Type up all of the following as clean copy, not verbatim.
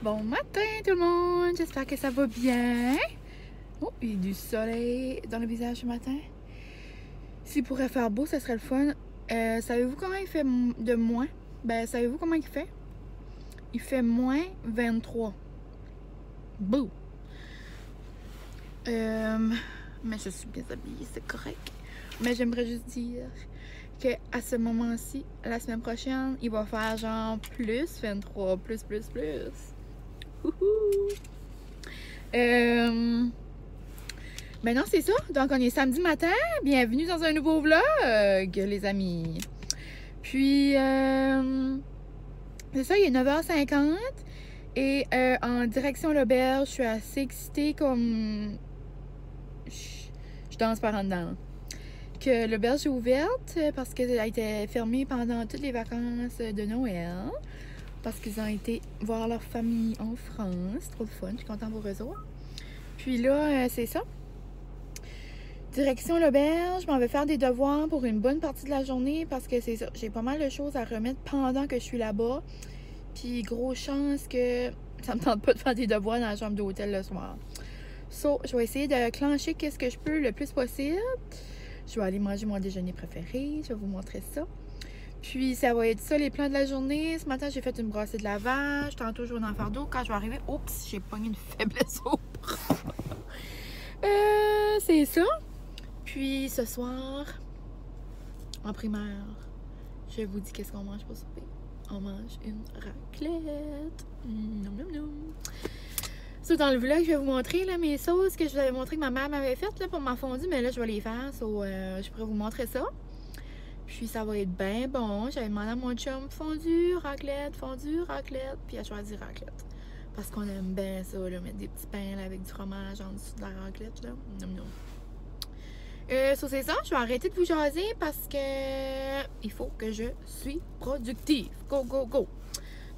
Bon matin tout le monde, j'espère que ça va bien. Oh, il y a du soleil dans le visage ce matin. S'il pourrait faire beau, ça serait le fun. Savez-vous comment il fait de moins? Ben, savez-vous comment il fait? Il fait moins 23. Bouh! Mais je suis bien habillée, c'est correct. Mais j'aimerais juste dire qu'à ce moment-ci, la semaine prochaine, il va faire genre plus 23, plus. Maintenant c'est ça, donc on est samedi matin, bienvenue dans un nouveau vlog les amis. Puis c'est ça, il est 9h50 et en direction l'auberge, je suis assez excitée comme je danse par en dedans. Que l'auberge est ouverte parce qu'elle a été fermée pendant toutes les vacances de Noël. Parce qu'ils ont été voir leur famille en France. Trop de fun, je suis contente pour eux autres. Puis là, c'est ça. Direction l'auberge, je m'en vais faire des devoirs pour une bonne partie de la journée parce que c'est ça. J'ai pas mal de choses à remettre pendant que je suis là-bas. Puis grosse chance que ça me tente pas de faire des devoirs dans la chambre d'hôtel le soir. So, je vais essayer de clencher qu'est-ce que je peux le plus possible. Je vais aller manger mon déjeuner préféré. Je vais vous montrer ça. Puis ça va être ça les plans de la journée. Ce matin, j'ai fait une brassée de lavage. Tantôt, je vais en faire d'eau. Quand je vais arriver, oups, j'ai pogné une faiblesse au bras. C'est ça. Puis ce soir, en primaire, je vous dis qu'est-ce qu'on mange pour souper. On mange une raclette. So, dans le vlog, je vais vous montrer là, mes sauces que je vous avais montré que ma mère m'avait faites là, pour ma fondue. Mais là, je vais les faire. So, je pourrais vous montrer ça. Puis ça va être bien bon. J'avais demandé à mon chum fondue, raclette. Puis il a choisi raclette. Parce qu'on aime bien ça, là, mettre des petits pains là, avec du fromage en dessous de la raclette. Là. So c'est ça, je vais arrêter de vous jaser parce que il faut que je suis productive. Go, go, go!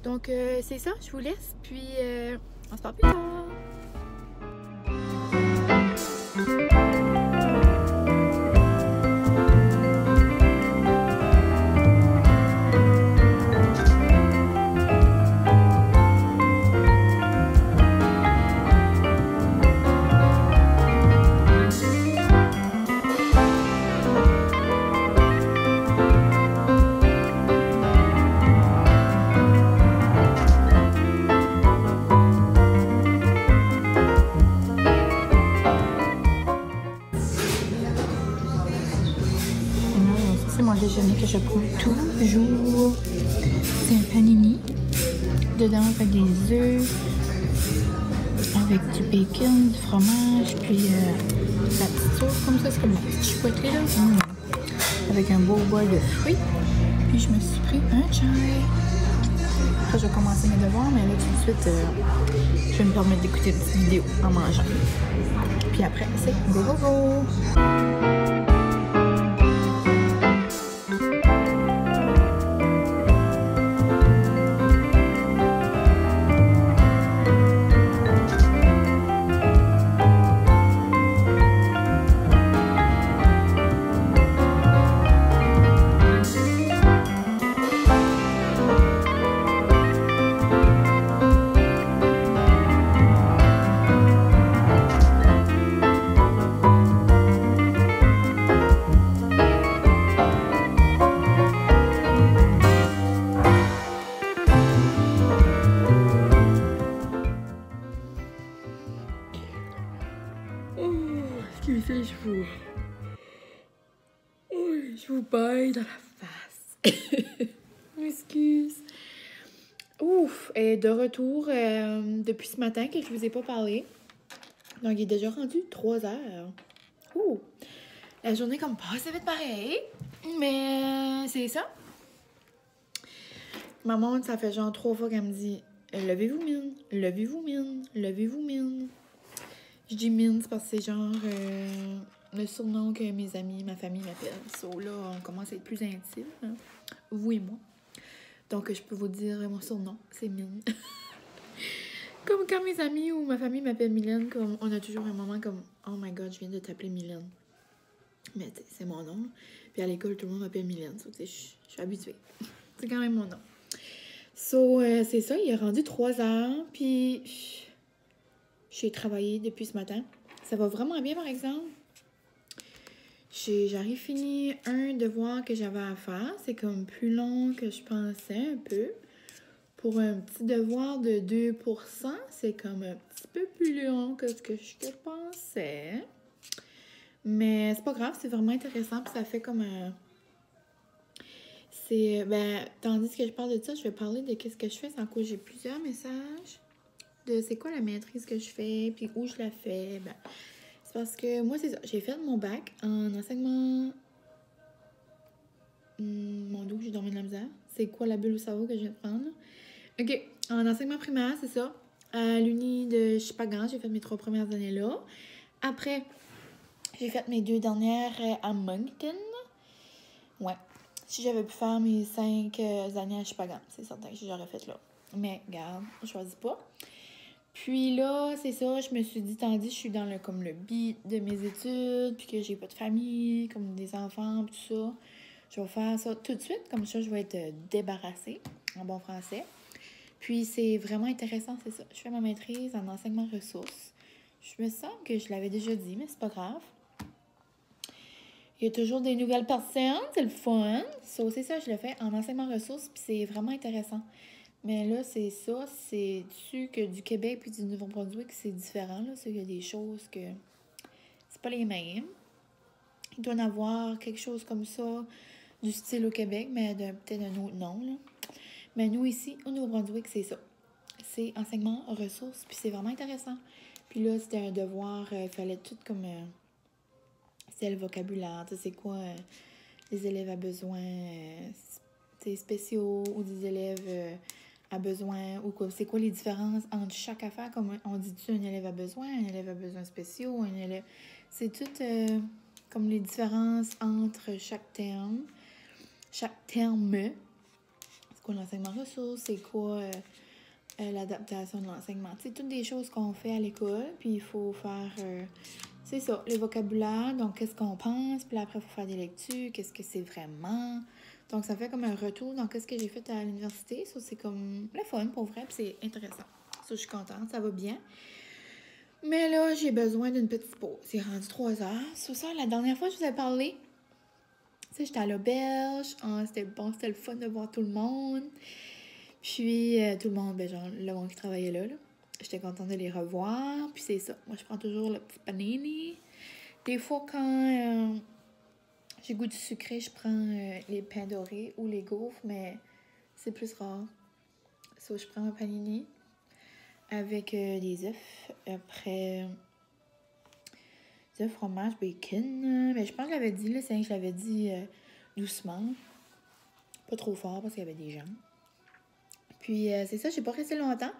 Donc c'est ça, je vous laisse. Puis on se parle plus tard. C'est mon déjeuner que je prends toujours. C'est un panini. Dedans, avec des œufs, avec du bacon, du fromage, puis la petite sauce comme ça, c'est comme une petite chouette là. Avec un beau bol de fruits. Puis je me suis pris un chai. Après, je vais commencer mes devoirs, mais là, tout de suite, je vais me permettre d'écouter une petite vidéo en mangeant. Puis après, c'est go, go, go! Excusez, je vous baille dans la face. Excuse. Ouf, et de retour depuis ce matin que je vous ai pas parlé. Donc, il est déjà rendu 3 heures. Ouh, la journée comme passe vite pareil. Mais c'est ça. Maman, ça fait genre 3 fois qu'elle me dit « Levez-vous, mine. Levez-vous, mine. Levez-vous, mine. » Je dis mine, c'est parce que c'est genre le surnom que mes amis, ma famille m'appellent. So là, on commence à être plus intime, hein? Vous et moi. Donc, je peux vous dire mon surnom, c'est Mine. Comme quand mes amis ou ma famille m'appellent Mylène, comme on a toujours un moment comme « Oh my God, je viens de t'appeler Mylène. » Mais c'est mon nom. Puis à l'école, tout le monde m'appelle Mylène. So, je suis habituée. C'est quand même mon nom. C'est ça, il est rendu 3 heures, puis j'ai travaillé depuis ce matin. Ça va vraiment bien, par exemple. J'arrive fini un devoir que j'avais à faire. C'est comme plus long que je pensais un peu. Pour un petit devoir de 2%, c'est comme un petit peu plus long que ce que je pensais. Mais c'est pas grave, c'est vraiment intéressant. Puis ça fait comme un... tandis que je parle de ça, je vais parler de qu'est-ce que je fais. Sans quoi j'ai plusieurs messages de c'est quoi la maîtrise que je fais, puis où je la fais. C'est parce que moi, c'est ça. J'ai fait mon bac en enseignement... mon Dieu, j'ai dormi de la misère. C'est quoi la bulle au cerveau que je viens de prendre? OK. En enseignement primaire, c'est ça. À l'Uni de Chipagan, j'ai fait mes 3 premières années là. Après, j'ai fait mes 2 dernières à Moncton. Ouais. Si j'avais pu faire mes 5 années à Chipagan, c'est certain que j'aurais fait là. Mais, regarde, je choisis pas. Puis là, c'est ça, je me suis dit, tandis que je suis dans le beat de mes études, puis que j'ai pas de famille, comme des enfants, tout ça, je vais faire ça tout de suite, comme ça je vais être débarrassée, en bon français. Puis c'est vraiment intéressant, c'est ça. Je fais ma maîtrise en enseignement ressources. Je me sens que je l'avais déjà dit, mais c'est pas grave. Il y a toujours des nouvelles personnes, c'est le fun. C'est ça, je le fais en enseignement ressources, puis c'est vraiment intéressant. Mais là, c'est ça, c'est-tu que du Québec puis du Nouveau-Brunswick, c'est différent, là. Il y a des choses que c'est pas les mêmes. Il doit y en avoir quelque chose comme ça, du style au Québec, mais peut-être un autre nom, là. Mais nous, ici, au Nouveau-Brunswick, c'est ça. C'est enseignement ressources, puis c'est vraiment intéressant. Puis là, c'était un devoir, il fallait tout comme... c'est le vocabulaire, tu sais, c'est quoi les élèves à besoin spéciaux ou des élèves à besoin, ou quoi. C'est quoi les différences entre chaque affaire, comme on dit-tu un élève à besoin, un élève à besoins spéciaux, un élève... C'est tout comme les différences entre chaque terme. C'est quoi l'enseignement ressources, c'est quoi l'adaptation de l'enseignement. C'est toutes des choses qu'on fait à l'école, puis il faut faire... c'est ça, le vocabulaire, donc qu'est-ce qu'on pense, puis après, il faut faire des lectures, qu'est-ce que c'est vraiment. Donc, ça fait comme un retour dans qu'est-ce que j'ai fait à l'université. Ça, c'est comme le fun, pour vrai, puis c'est intéressant. Ça, je suis contente, ça va bien. Mais là, j'ai besoin d'une petite pause. C'est rendu 3 heures. Sur ça, la dernière fois, je vous ai parlé. Tu sais, j'étais à l'auberge. C'était bon, c'était le fun de voir tout le monde. Puis, tout le monde, genre, le monde qui travaillait là. J'étais contente de les revoir. Puis, c'est ça. Moi, je prends toujours le petit panini. Des fois, quand j'ai goût du sucré, je prends les pains dorés ou les gaufres, mais c'est plus rare. So, je prends un panini avec des œufs. Après, des œufs, fromage, bacon. Mais je pense que je l'avais dit, là, c'est que je l'avais dit doucement. Pas trop fort parce qu'il y avait des gens. Puis, c'est ça, j'ai pas resté longtemps.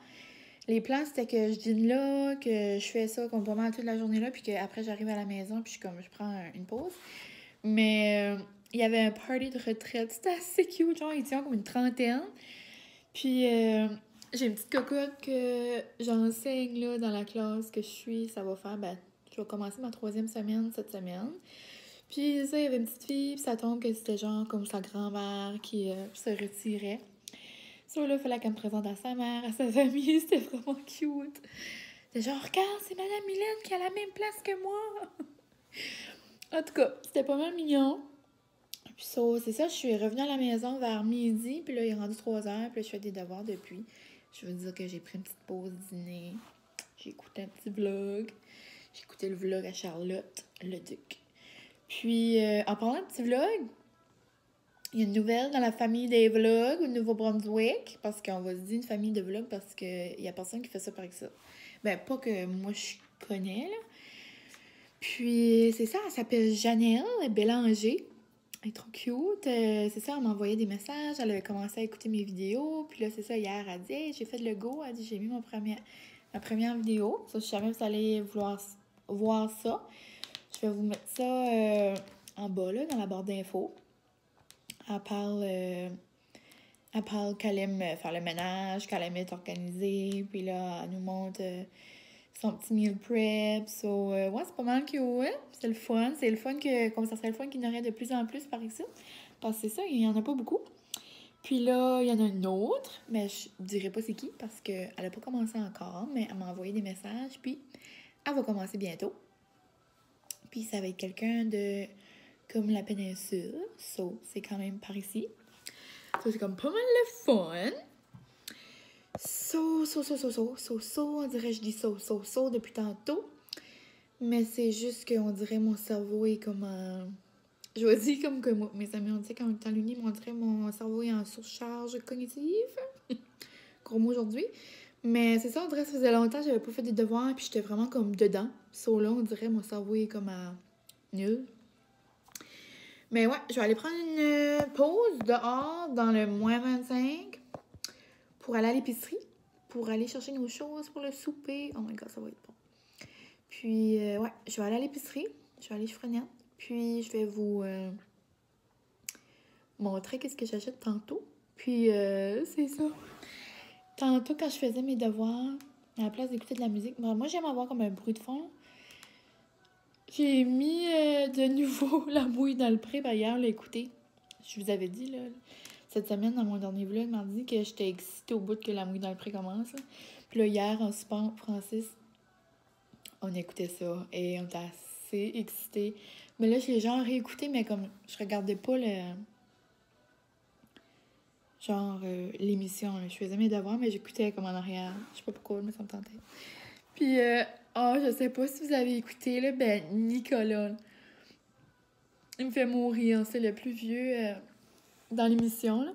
Les plans, c'était que je dîne là, que je fais ça comme pas mal toute la journée là, puis qu'après, j'arrive à la maison, puis je prends une pause. Mais il y avait un party de retraite. C'était assez cute, genre, ils tiennent comme une trentaine. Puis, j'ai une petite cocotte que j'enseigne là dans la classe que je suis. Ça va faire, je vais commencer ma 3e semaine cette semaine. Puis, ça, il y avait une petite fille, puis ça tombe que c'était genre comme sa grand-mère qui se retirait. Ça, là, il fallait qu'elle me présente à sa mère, à sa famille. C'était vraiment cute. C'était genre, regarde, c'est Madame Mylène qui a la même place que moi. En tout cas, c'était pas mal mignon. Puis ça, c'est ça, je suis revenue à la maison vers midi, puis là, il est rendu 3 heures, puis là, je fais des devoirs depuis. Je veux dire que j'ai pris une petite pause dîner. J'ai écouté un petit vlog. J'ai écouté le vlog à Charlotte, le Duc. Puis, en parlant de petit vlog, il y a une nouvelle dans la famille des vlogs au Nouveau-Brunswick, parce qu'on va se dire une famille de vlogs parce qu'il y a personne qui fait ça pareil que ça. Pas que moi, je connais, là. Puis, c'est ça, elle s'appelle Janelle Bélanger. Elle est trop cute. C'est ça, elle m'envoyait des messages. Elle avait commencé à écouter mes vidéos. Puis là, c'est ça, hier, elle dit hey, j'ai fait le go. Elle dit j'ai mis ma première vidéo. Ça, je sais jamais si vous allez vouloir voir ça. Je vais vous mettre ça en bas, là, dans la barre d'infos. Elle parle qu'elle aime faire le ménage, qu'elle aime être organisée. Puis là, elle nous montre son petit meal prep. Ouais, c'est pas mal cute. Ouais. C'est le fun. C'est le fun comme ça serait le fun qu'il y en aurait de plus en plus par ici. Parce que c'est ça, il y en a pas beaucoup. Puis là, il y en a une autre, mais je dirais pas c'est qui parce qu'elle a pas commencé encore, mais elle m'a envoyé des messages, puis elle va commencer bientôt. Puis ça va être quelqu'un de comme la péninsule, c'est quand même par ici. C'est comme pas mal le fun. On dirait que je dis depuis tantôt. Mais c'est juste qu'on dirait mon cerveau est comme je vais dire comme que moi, mes amis ont dit quand on est en l'uni, on dirait mon cerveau est en surcharge cognitive. Gros mot aujourd'hui. Mais c'est ça, on dirait que ça faisait longtemps que j'avais pas fait des devoirs puis j'étais vraiment comme dedans. Là, on dirait mon cerveau est comme à nul. Mais ouais, je vais aller prendre une pause dehors dans le -25 pour aller à l'épicerie, pour aller chercher nos choses pour le souper. Oh my god, ça va être bon. Puis, ouais, je vais aller à l'épicerie, je vais aller chez Frenette, puis je vais vous montrer qu'est-ce que j'achète tantôt. Puis, c'est ça. Tantôt, quand je faisais mes devoirs, à la place d'écouter de la musique, moi, j'aime avoir comme un bruit de fond. J'ai mis de nouveau La Mouille dans le pré. Hier, l'a écouté. Je vous avais dit, là, cette semaine, dans mon dernier vlog, mardi, que j'étais excitée au bout que La Mouille dans le pré commence. Là. Puis là, hier, en support, Francis, on écoutait ça et on était assez excités. Mais là, j'ai genre réécouté, mais comme je regardais pas l'émission. Je faisais mes devoirs, mais j'écoutais comme en arrière. Je sais pas pourquoi, mais ça me tentait. Puis, je sais pas si vous avez écouté, là, Nicolas, il me fait mourir. C'est le plus vieux dans l'émission, là.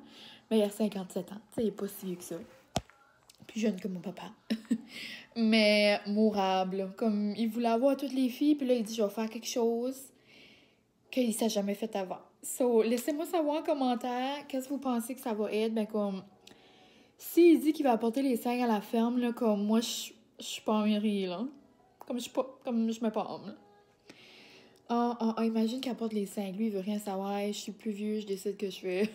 Mais il a 57 ans. Il est pas si vieux que ça. Plus jeune que mon papa. Mais mourable, là. Comme, il voulait avoir toutes les filles, puis là, il dit, je vais faire quelque chose qu'il s'est jamais fait avant. Laissez-moi savoir en commentaire, qu'est-ce que vous pensez que ça va être. Comme, s'il dit qu'il va apporter les 5 à la ferme, là, comme moi, je suis pas en rire, là. Comme je me palme, là. Imagine qu'il apporte les 5. Lui, il veut rien savoir. Je suis plus vieux, je décide que je fais.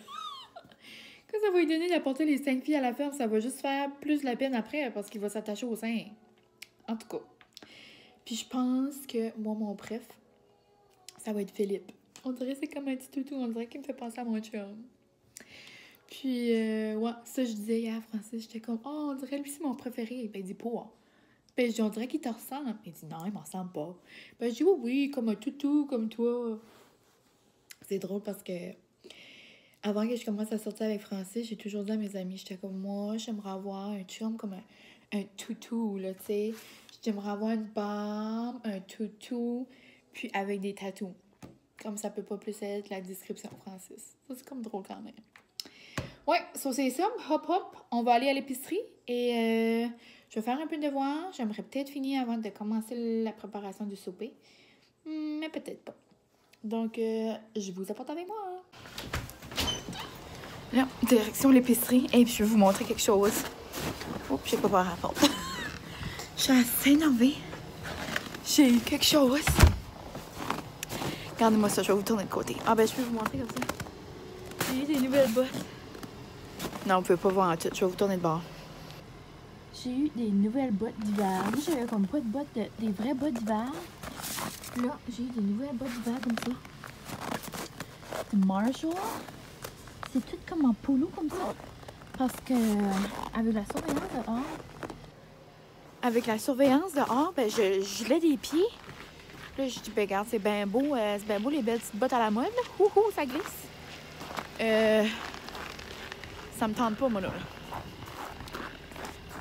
Quand ça va lui donner d'apporter les 5 filles à la ferme, ça va juste faire plus de la peine après parce qu'il va s'attacher aux 5. En tout cas. Puis je pense que moi, mon préf, ça va être Philippe. On dirait que c'est comme un petit toutou. On dirait qu'il me fait penser à mon chum. Puis, ouais, ça, je disais hier à Francis, j'étais comme, on dirait lui, c'est mon préféré. Ben, il dit, pas. Ben, je dis, on dirait qu'il te ressemble. Il dit, non, il me ressemble pas. Ben, je dis, oui, comme un toutou, comme toi. C'est drôle parce que, avant que je commence à sortir avec Francis, j'ai toujours dit à mes amis, j'étais comme, moi, j'aimerais avoir un chum comme un toutou, là, tu sais. J'aimerais avoir une barbe, un toutou, puis avec des tatous. Comme ça peut pas plus être la description de Francis. Ça, c'est comme drôle quand même. Ouais, c'est ça. Hop, hop. On va aller à l'épicerie et je vais faire un peu de devoir. J'aimerais peut-être finir avant de commencer la préparation du souper. Mais peut-être pas. Donc, je vous apporte avec moi. Là, direction l'épicerie. Et puis, je vais vous montrer quelque chose. Oups, j'ai pas peur à la porte. Je suis assez énervée. J'ai eu quelque chose. Regardez-moi ça, je vais vous tourner de côté. Ah ben, je peux vous montrer comme ça. J'ai eu des nouvelles bottes. Non, vous pouvez pas voir en tout. Je vais vous tourner de bord. J'ai eu des nouvelles bottes d'hiver. Moi, j'avais comme pas de bottes, des vraies bottes d'hiver. Là, j'ai eu des nouvelles bottes d'hiver comme ça. De Marshall. C'est tout comme en polo comme ça. Parce que avec la surveillance dehors, ben, je gelais des pieds. Là, je dis, ben, regarde, c'est bien beau les belles petites bottes à la mode. Ouhou, ça glisse. Ça me tente pas, moi, là.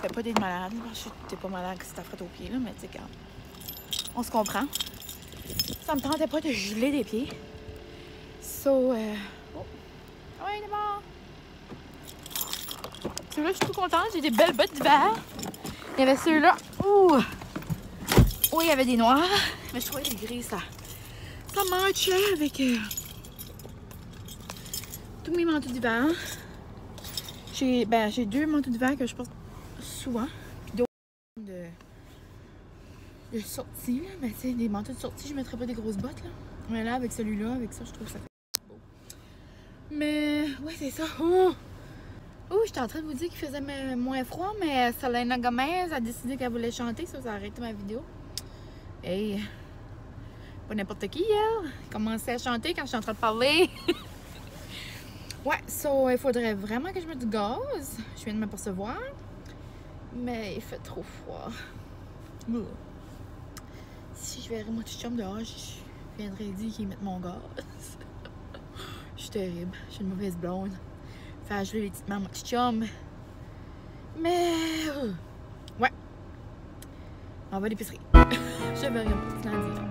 Fais pas d'être malade. T'es pas malade que c'est ta frotte aux pieds, là, mais tu sais, regarde. On se comprend. Ça me tentait pas de geler des pieds. Oh. Ouais, d'abord. Celui-là, je suis tout contente. J'ai des belles bottes d'hiver. Il y avait ceux-là. Ouh! Oh, il y avait des noirs. Mais je trouvais les gris, ça matchait avec tous mes manteaux d'hiver. J'ai 2 manteaux d'hiver que je porte souvent. Puis d'autres de sortie, là. Mais tu sais, des manteaux de sortie, je mettrais pas des grosses bottes, là. Mais là, avec celui-là, avec ça, je trouve que ça fait beau. Mais, ouais, c'est ça. Oh, j'étais en train de vous dire qu'il faisait moins froid, mais Selena Gomez a décidé qu'elle voulait chanter. Ça a arrêté ma vidéo. Hey, pas n'importe qui, elle. Commençait à chanter quand je suis en train de parler. Ouais, il faudrait vraiment que je mette du gaz. Je viens de m'apercevoir. Mais il fait trop froid. Si je verrais mon petit chum dehors, je viendrais dire qu'il mette mon gaz. Je suis terrible. Je suis une mauvaise blonde. Faire jouer les petites mains à mon petit chum. Mais... ouais. On va à l'épicerie. Je vais rien plus à dire.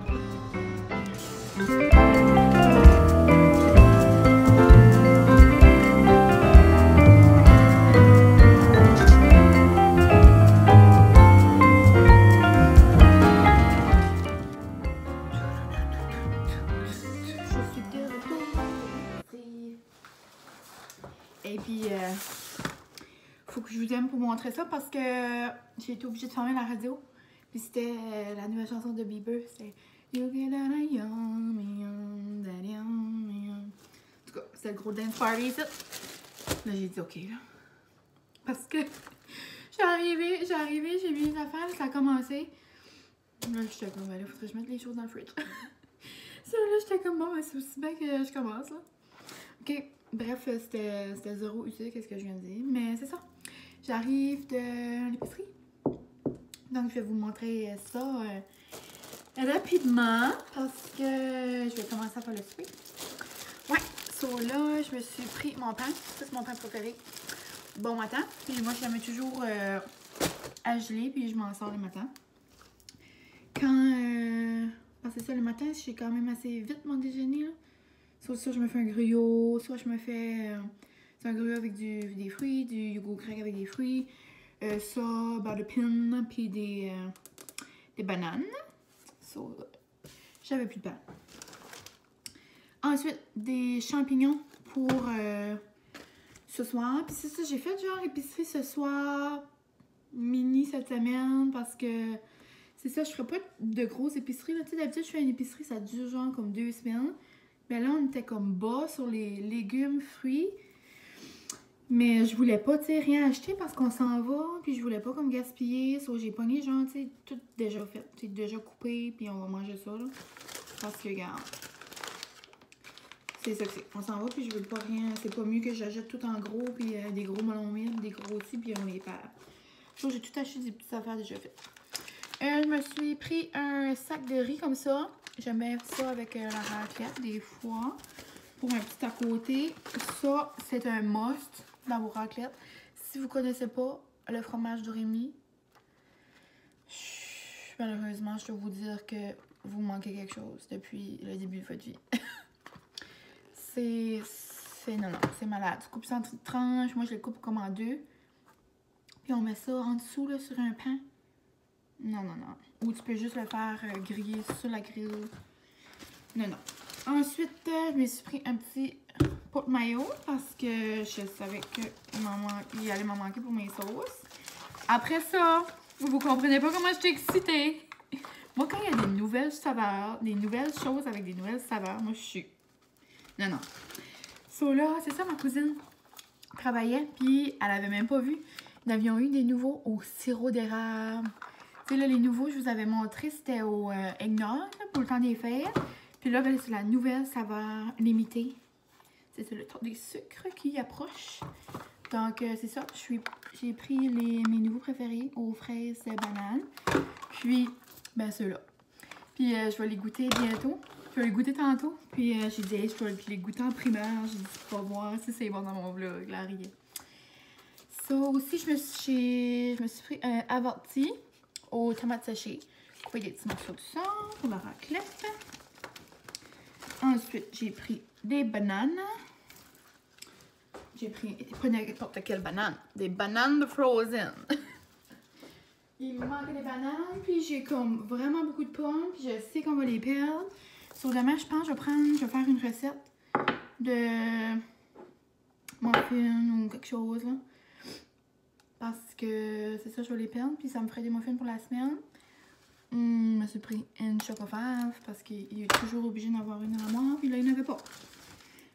Et puis, faut que je vous aime pour montrer ça parce que j'ai été obligée de fermer la radio. Puis c'était la nouvelle chanson de Bieber. C'est You get out of young, daddy, en tout cas, c'était le gros dance party, ça. Là, j'ai dit OK, là. Parce que j'ai arrivé, j'ai mis les affaires, ça a commencé. Là, j'étais comme, ben là, faudrait que je mette les choses dans le fridge. Ça, là, j'étais comme, bon, ben c'est aussi bien que je commence, là. OK. Bref, c'était zéro utile, qu'est-ce que je viens de dire. Mais c'est ça. J'arrive de l'épicerie. Donc, je vais vous montrer ça rapidement parce que je vais commencer à faire le souper. Ouais, là, je me suis pris mon pain. Ça, c'est mon pain préféré. Bon matin. Puis moi, je la mets toujours à geler, puis je m'en sors le matin. C'est ça, le matin, j'ai quand même assez vite mon déjeuner, là. Soit je me fais un gruyot, soit je me fais un gruyot avec des fruits, du yogourt grec avec des fruits, ça, beurre de pin, puis des bananes. J'avais plus de pain. Ensuite, des champignons pour ce soir. Puis c'est ça, j'ai fait genre épicerie ce soir, mini cette semaine, parce que c'est ça, je ferais pas de grosses épiceries. Tu sais, d'habitude, je fais une épicerie, ça dure genre comme 2 semaines. Mais là, on était comme bas sur les légumes, fruits. Mais je voulais pas, tu sais, rien acheter parce qu'on s'en va. Puis je voulais pas comme gaspiller. J'ai pogné, genre, tu sais, tout déjà fait. Tu sais, déjà coupé. Puis on va manger ça, là. Parce que, regarde. C'est ça que c'est. On s'en va, puis je veux pas rien. C'est pas mieux que j'achète tout en gros. Puis des gros melons mille, des gros aussi, puis on les perd. J'ai tout acheté des petites affaires déjà faites. Je me suis pris un sac de riz comme ça. Je mets ça avec la raclette des fois pour un petit à côté. Ça, c'est un must dans vos raclettes. Si vous ne connaissez pas le fromage de Rémy, malheureusement, je dois vous dire que vous manquez quelque chose depuis le début de votre vie. Non, c'est malade. Tu coupes ça en petites tranches. Moi, je les coupe comme en deux. Puis on met ça en dessous là, sur un pain. Non. Ou tu peux juste le faire griller sur la grille. Non. Ensuite, je me suis pris un petit pot de mayo parce que je savais qu'il allait m'en manquer pour mes sauces. Après ça, vous comprenez pas comment j'étais excitée. Moi, quand il y a des nouvelles saveurs, des nouvelles choses avec des nouvelles saveurs, moi, je suis... Non. Là, c'est ça, ma cousine travaillait, puis elle avait même pas vu. Nous avions eu des nouveaux au sirop d'érable. Tu sais, là, les nouveaux, je vous avais montré, c'était au eggnog, pour le temps des fêtes. Puis là, ben, c'est la nouvelle saveur limitée. C'est le temps des sucres qui approche. Donc, c'est ça. J'ai pris mes nouveaux préférés aux fraises bananes. Puis, ben, ceux-là. Puis, je vais les goûter bientôt. Je vais les goûter tantôt. Puis, j'ai dit, hey, je vais les goûter en primaire. J'ai dit, pas voir si c'est bon dans mon vlog, là, rien. Ça aussi, je me suis pris un averti aux tomates séchées. Couper des petits morceaux de ça pour la raclette. Ensuite, j'ai pris des bananes. J'ai pris pas n'importe quelle banane. Des bananes de Frozen. Il me manque des bananes. Puis j'ai comme vraiment beaucoup de pommes. Puis je sais qu'on va les perdre. Sur demain, je pense que je vais faire une recette de muffins ou quelque chose là. Parce que c'est ça, je vais les perdre. Puis ça me ferait des muffins pour la semaine. Je me suis pris une chocofave parce qu'il est toujours obligé d'en avoir une à moi. Puis là, il n'y en avait pas.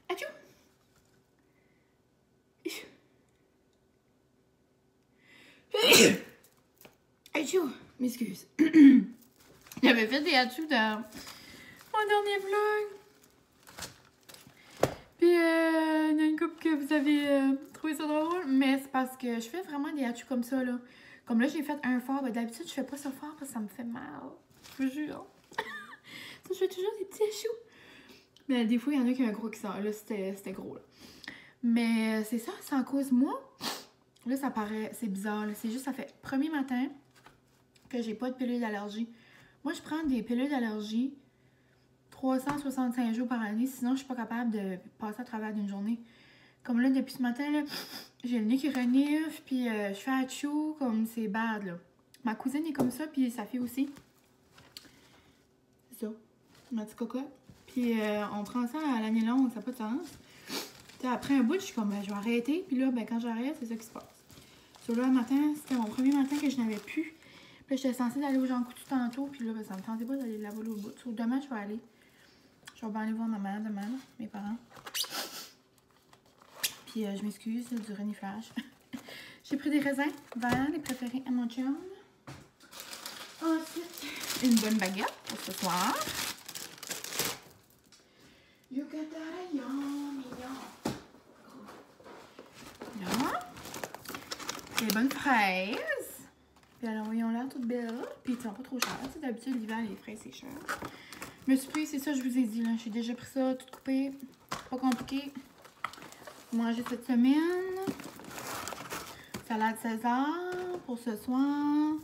Atchou! Atchou! M'excuse. J'avais fait des atchous dans mon dernier vlog. Puis il y a une couple que vous avez trouvé ça drôle, mais c'est parce que je fais vraiment des hachous comme ça, là. Comme là, j'ai fait un fort. Ben, d'habitude, je fais pas ça fort parce que ça me fait mal. Je vous jure. Je fais toujours des petits hachous. Mais des fois, il y en a qui ont un gros qui sort. Là, c'était gros, là. Mais c'est ça, c'est en cause moi. Là, ça paraît, c'est bizarre. C'est juste, ça fait premier matin que j'ai pas de pilule d'allergie. Moi, je prends des pilules d'allergie 365 jours par année. Sinon, je suis pas capable de passer à travers d'une journée. Comme là, depuis ce matin, là, j'ai le nez qui renifle, puis je fais achou, comme c'est bad, là. Ma cousine est comme ça, puis sa fille aussi. C'est ça, ma petite cocotte. Puis on prend ça à l'année longue, ça n'a pas de sens. T'sais, après un bout, je suis comme, ben, je vais arrêter, puis là, ben, quand j'arrête, c'est ça qui se passe. Sur là, le matin, c'était mon premier matin que je n'avais plus. Puis j'étais censée aller au Jean Coutu tantôt, puis là, ben, ça me tentait pas d'aller là-bas au bout. So, demain, je vais aller. Je vais aller voir ma mère demain, là, mes parents. Puis je m'excuse du reniflage. J'ai pris des raisins verts, les préférés à mon chum. Ensuite, une bonne baguette pour ce soir. Là. Des bonnes fraises. Puis alors, ils ont l'air toutes belles. Puis ils sont pas trop chers. D'habitude, l'hiver, les fraises, c'est cher. Je me suis pris, c'est ça, je vous ai dit, là. J'ai déjà pris ça, tout coupé. Pas compliqué. Manger cette semaine. Salade César pour ce soir.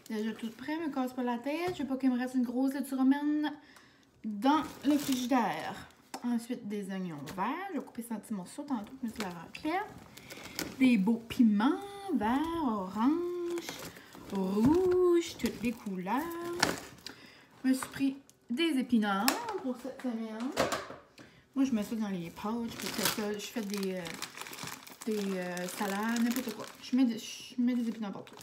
Déjà tout prêt, me casse pas la tête. Je veux pas qu'il me reste une grosse laitue romaine dans le frigidaire. Ensuite, des oignons verts. Je vais couper ça en petits morceaux tantôt pour mettre la raclette. Des beaux piments verts, orange, rouge, toutes les couleurs. Je me suis pris des épinards pour cette semaine. Moi, je mets ça dans les pâtes. Je fais des salades, n'importe quoi. Je mets des épinards partout.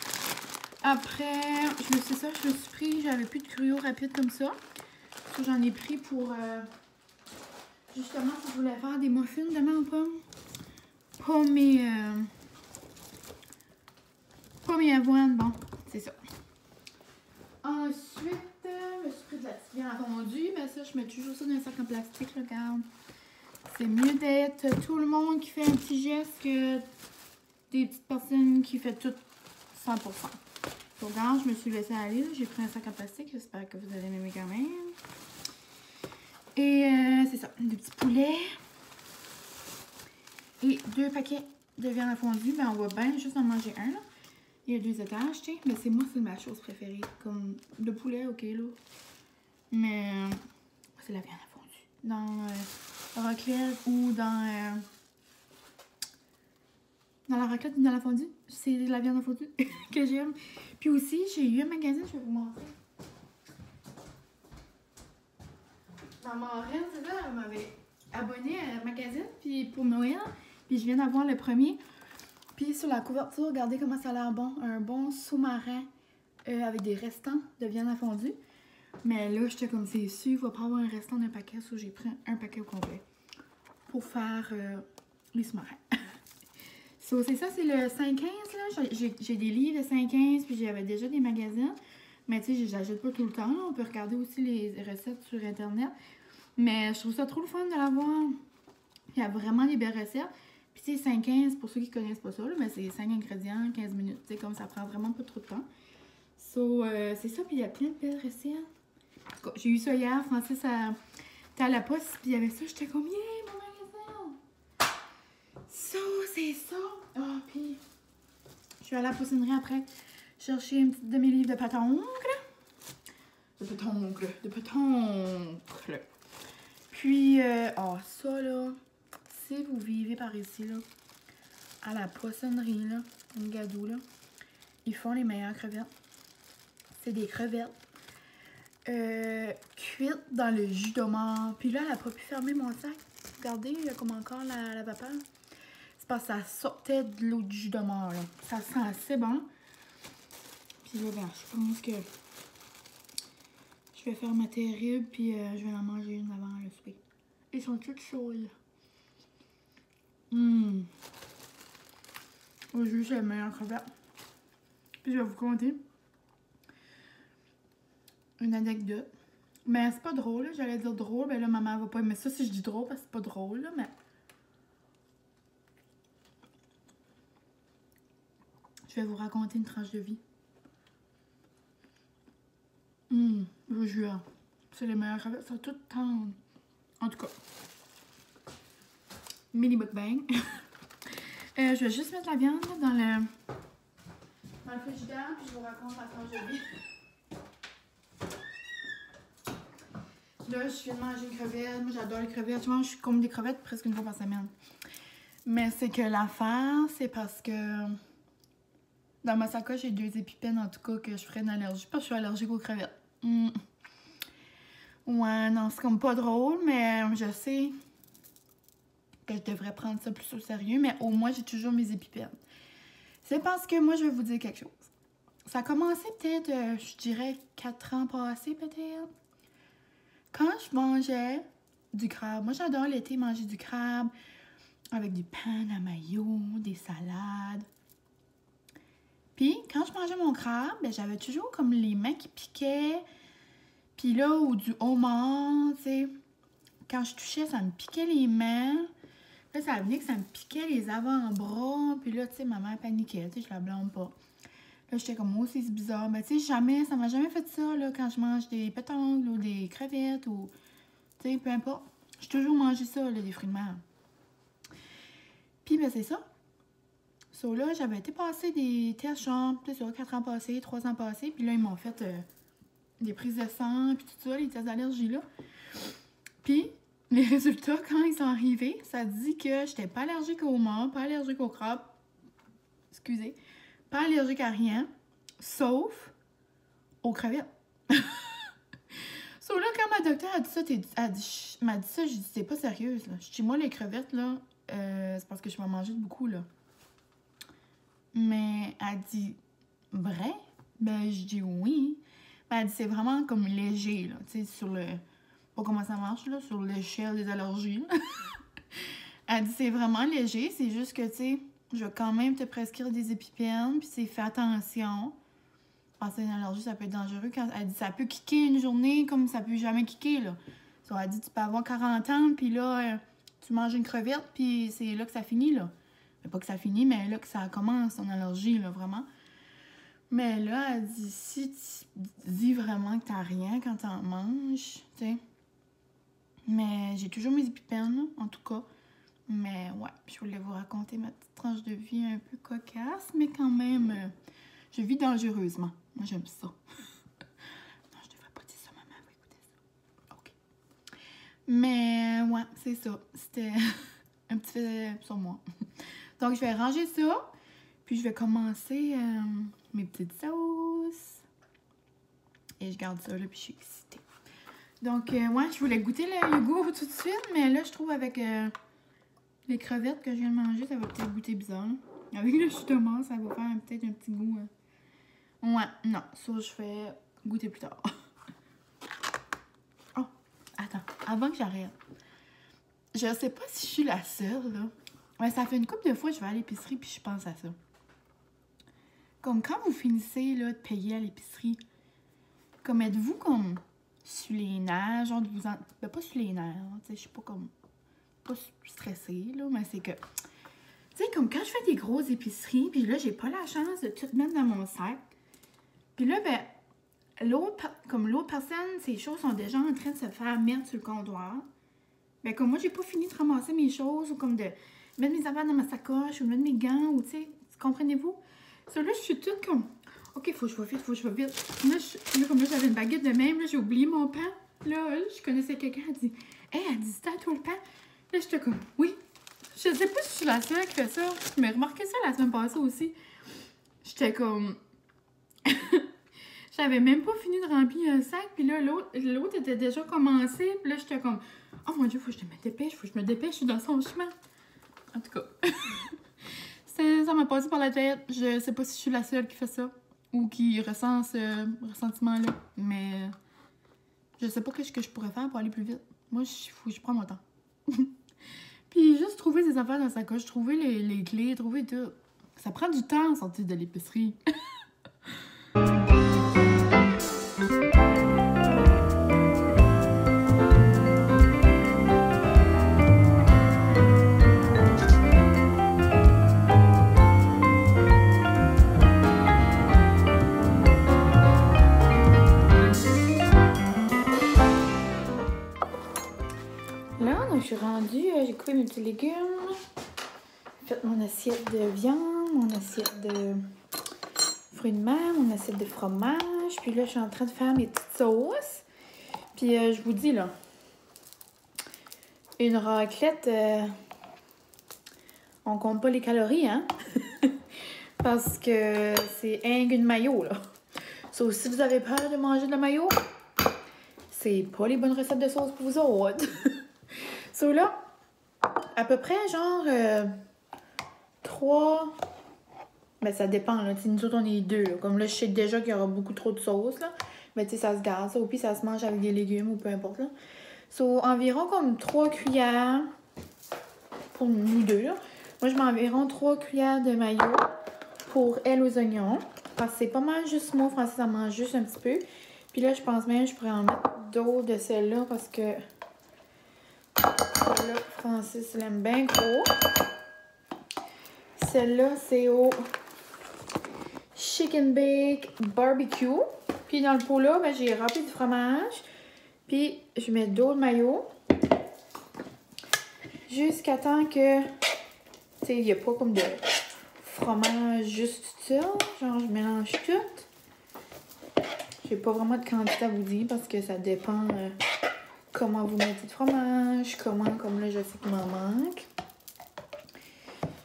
Après, je me suis pris, j'avais plus de gruau rapide comme ça. J'en ai pris pour, justement, si je voulais faire des muffins demain aux pommes. Pas mes avoines, bon, c'est ça. Ensuite, je me suis pris de la petite viande fondue, mais ça, je mets toujours ça dans un sac en plastique, regarde. C'est mieux d'être tout le monde qui fait un petit geste que des petites personnes qui font tout 100%. Regarde, je me suis laissée aller. J'ai pris un sac en plastique. J'espère que vous allez m'aimer quand même. Et c'est ça. Des petits poulets. Et 2 paquets de viande fondue. Ben, on va bien juste en manger un. Là. Il y a 2 étages, tu sais. Mais c'est moi, c'est ma chose préférée. Comme le poulet, ok, là. Mais c'est la viande fondue. Dans la raclette ou dans la raclette ou dans la fondue. C'est la viande fondue que j'aime. Puis aussi, j'ai eu un magasin, je vais vous montrer. Ma marraine, c'est ça, elle m'avait abonné à un magazine puis pour Noël. Puis je viens d'avoir le premier. Puis sur la couverture, regardez comment ça a l'air bon. Un bon sous-marin avec des restants de viande à fondue. Mais là, j'étais comme, c'est sûr, il va pas avoir un restant d'un paquet. So, j'ai pris un paquet au complet pour faire les sous-marins. So, c'est ça, c'est le 5,15 là. J'ai des livres de 5,15 puis j'avais déjà des magazines. Mais tu sais, j'achète pas tout le temps. Là. On peut regarder aussi les recettes sur Internet. Mais je trouve ça trop le fun de l'avoir. Il y a vraiment des belles recettes. Puis tu sais, 5,15 pour ceux qui connaissent pas ça, là, mais c'est 5 ingrédients, 15 minutes. Tu sais, comme ça prend vraiment pas trop de temps. So, c'est ça, puis il y a plein de belles recettes. J'ai eu ça hier, Francis était à la poste, puis il y avait ça. J'étais comme, yeah, mon magasin! So, c'est ça. Ah, oh, puis je suis allée à la poissonnerie après chercher une petite demi-livre de pâte à ongles. De pâte à ongles. Puis, oh, ça, là, si vous vivez par ici, là, à la poissonnerie, là, une gadou, là, ils font les meilleures crevettes. C'est des crevettes cuites dans le jus d'homard. Puis là, elle n'a pas pu fermer mon sac. Regardez, il y a comme encore la vapeur. C'est parce que ça sortait de l'eau du jus d'homard, là. Ça sent assez bon. Puis là, ben, je pense que je vais faire ma terrible, puis je vais en manger une avant le souper. Ils sont toutes chaudes. Aujourd'hui, c'est le meilleur crevette. Puis je vais vous conter une anecdote. Mais c'est pas drôle, j'allais dire drôle, ben là, maman va pas aimer ça si je dis drôle, parce que c'est pas drôle, là, mais je vais vous raconter une tranche de vie. Je vous jure, c'est les meilleures crevettes, sont toutes tendres. En tout cas, mini mukbang. Je vais juste mettre la viande dans le frigidaire, puis je vous raconte la tranche de vie. Là, je viens de manger une crevette. Moi, j'adore les crevettes. Je mange comme des crevettes presque une fois par semaine. Mais c'est que l'affaire, c'est parce que dans ma sacoche, j'ai 2 épipènes, en tout cas, que je ferais une allergie. Parce que je suis allergique aux crevettes. Ouais, non, c'est comme pas drôle, mais je sais que je devrais prendre ça plus au sérieux. Mais au moins, j'ai toujours mes épipènes. C'est parce que moi, je vais vous dire quelque chose. Ça a commencé peut-être, je dirais, 4 ans passés, peut-être. Quand je mangeais du crabe, moi j'adore l'été manger du crabe avec du pain à mayo, des salades. Puis quand je mangeais mon crabe, ben, j'avais toujours comme les mains qui piquaient. Puis là, ou du homard, tu sais, quand je touchais, ça me piquait les mains. Là, ça venait que ça me piquait les avant-bras. Puis là, tu sais, ma mère paniquait, tu sais, je la blâme pas. Là, j'étais comme, moi aussi, c'est bizarre. Mais tu sais, ça m'a jamais fait ça, là, quand je mange des pétangles ou des crevettes ou, tu sais, peu importe. J'ai toujours mangé ça, là, des fruits de mer. Puis, ben, c'est ça. Là, j'avais été passer des tests, genre, tu sais, 4 ans passés, 3 ans passés. Puis là, ils m'ont fait des prises de sang, puis tout ça, les tests d'allergie, là. Puis, les résultats, quand ils sont arrivés, ça dit que j'étais pas allergique au homard, pas allergique au crabe. Excusez. Pas allergique à rien, sauf aux crevettes. Là, quand ma docteure a dit ça, m'a dit ça, j'ai dit, c'est pas sérieuse, là. Je dis, moi, les crevettes, là, c'est parce que je m'en mangeais beaucoup, là. Mais elle dit, vrai? Ben, je dis oui. Ben, elle dit, c'est vraiment comme léger, là, tu sais, sur le... Pas comment ça marche, là, sur l'échelle des allergies, là. Elle dit, c'est vraiment léger, c'est juste que, tu sais, je vais quand même te prescrire des épipènes, puis c'est fais attention. Parce qu'une allergie, ça peut être dangereux. Quand elle dit ça peut kicker une journée comme ça peut jamais kicker, là. Elle dit tu peux avoir 40 ans, puis là, tu manges une crevette, puis c'est là que ça finit, là. Mais pas que ça finit, mais là que ça commence, ton allergie, là, vraiment. Mais là, elle dit si tu dis vraiment que t'as rien quand t'en manges, tu sais. Mais j'ai toujours mes épipènes, là, en tout cas. Mais ouais, je voulais vous raconter ma petite tranche de vie un peu cocasse, mais quand même, je vis dangereusement. Moi, j'aime ça. Non, je devrais pas dire ça, maman, va écouter ça. OK. Mais ouais, c'est ça. C'était un petit fait sur moi. Donc, je vais ranger ça, puis je vais commencer mes petites sauces. Et je garde ça là, puis je suis excitée. Donc, ouais, je voulais goûter le yogourt tout de suite, mais là, je trouve avec... les crevettes que je viens de manger, ça va peut-être goûter bizarre. Avec le jus de tomate, ça va faire peut-être un petit goût. Ouais, non, ça je vais goûter plus tard. Oh, attends, avant que j'arrête. Je sais pas si je suis la seule, là. Ouais, ça fait une couple de fois que je vais à l'épicerie puis je pense à ça. Comme quand vous finissez là, de payer à l'épicerie, comme êtes-vous comme sur les nerfs, genre de vous en... Ben, pas sur les nerfs, tu sais, je suis pas comme... pas stressée, là, mais c'est que... Tu sais, comme quand je fais des grosses épiceries, puis là, j'ai pas la chance de tout mettre dans mon sac. Puis là, ben, l'autre personne, ses choses sont déjà en train de se faire mettre sur le comptoir. Ben, comme moi, j'ai pas fini de ramasser mes choses, ou comme de mettre mes affaires dans ma sacoche, ou mettre mes gants, ou tu sais, comprenez-vous? Ça, là, je suis toute comme... OK, faut que je vais vite. Là, comme là, j'avais une baguette de même, là, j'ai oublié mon pain. Là, je connaissais quelqu'un, elle dit... Hey, elle dit, c'était à toi le pain? Là, j'étais comme, oui. Je sais pas si je suis la seule qui fait ça. Mais remarqué ça la semaine passée aussi. J'étais comme... J'avais même pas fini de remplir un sac. Puis là, l'autre était déjà commencé. Puis là, j'étais comme, oh mon Dieu, faut que je me dépêche. Je suis dans son chemin. En tout cas. Ça m'a passé par la tête. Je sais pas si je suis la seule qui fait ça. Ou qui ressent ce ressentiment-là. Mais je sais pas ce que je pourrais faire pour aller plus vite. Moi, faut que je prenne mon temps. Puis juste trouver des affaires dans sa coche, trouver les clés, trouver tout. Ça prend du temps à sortir de l'épicerie. mes petits légumes. J'ai fait mon assiette de viande, mon assiette de fruits de mer, mon assiette de fromage. Puis là, je suis en train de faire mes petites sauces. Puis je vous dis, là, une raclette, on compte pas les calories, hein? Parce que c'est une mayo, là. So, si vous avez peur de manger de la mayo, c'est pas les bonnes recettes de sauce pour vous autres. So là, à peu près, genre, 3... Ben, ça dépend, là. T'sais, nous autres, on est 2, là. Comme là, je sais déjà qu'il y aura beaucoup trop de sauce, là. Mais tu sais, ça se garde, ça. Ou puis, ça se mange avec des légumes ou peu importe, là. So, environ comme 3 cuillères pour nous deux, là. Moi, je mets environ 3 cuillères de mayo pour elle aux oignons. Parce que c'est pas mal juste moi, Francis, ça mange juste un petit peu. Puis là, je pense même que je pourrais en mettre d'autres de celle-là parce que celle-là, Francis l'aime bien gros. Celle-là, c'est au Chicken Bake Barbecue. Puis dans le pot-là, ben, j'ai rempli du fromage. Puis je mets d'autres maillots. Jusqu'à temps que, tu sais, il n'y a pas comme de fromage juste tout ça. Genre, je mélange tout. J'ai pas vraiment de quantité à vous dire parce que ça dépend comment vous mettez de fromage, comment, comme là, je sais qu'il m'en manque.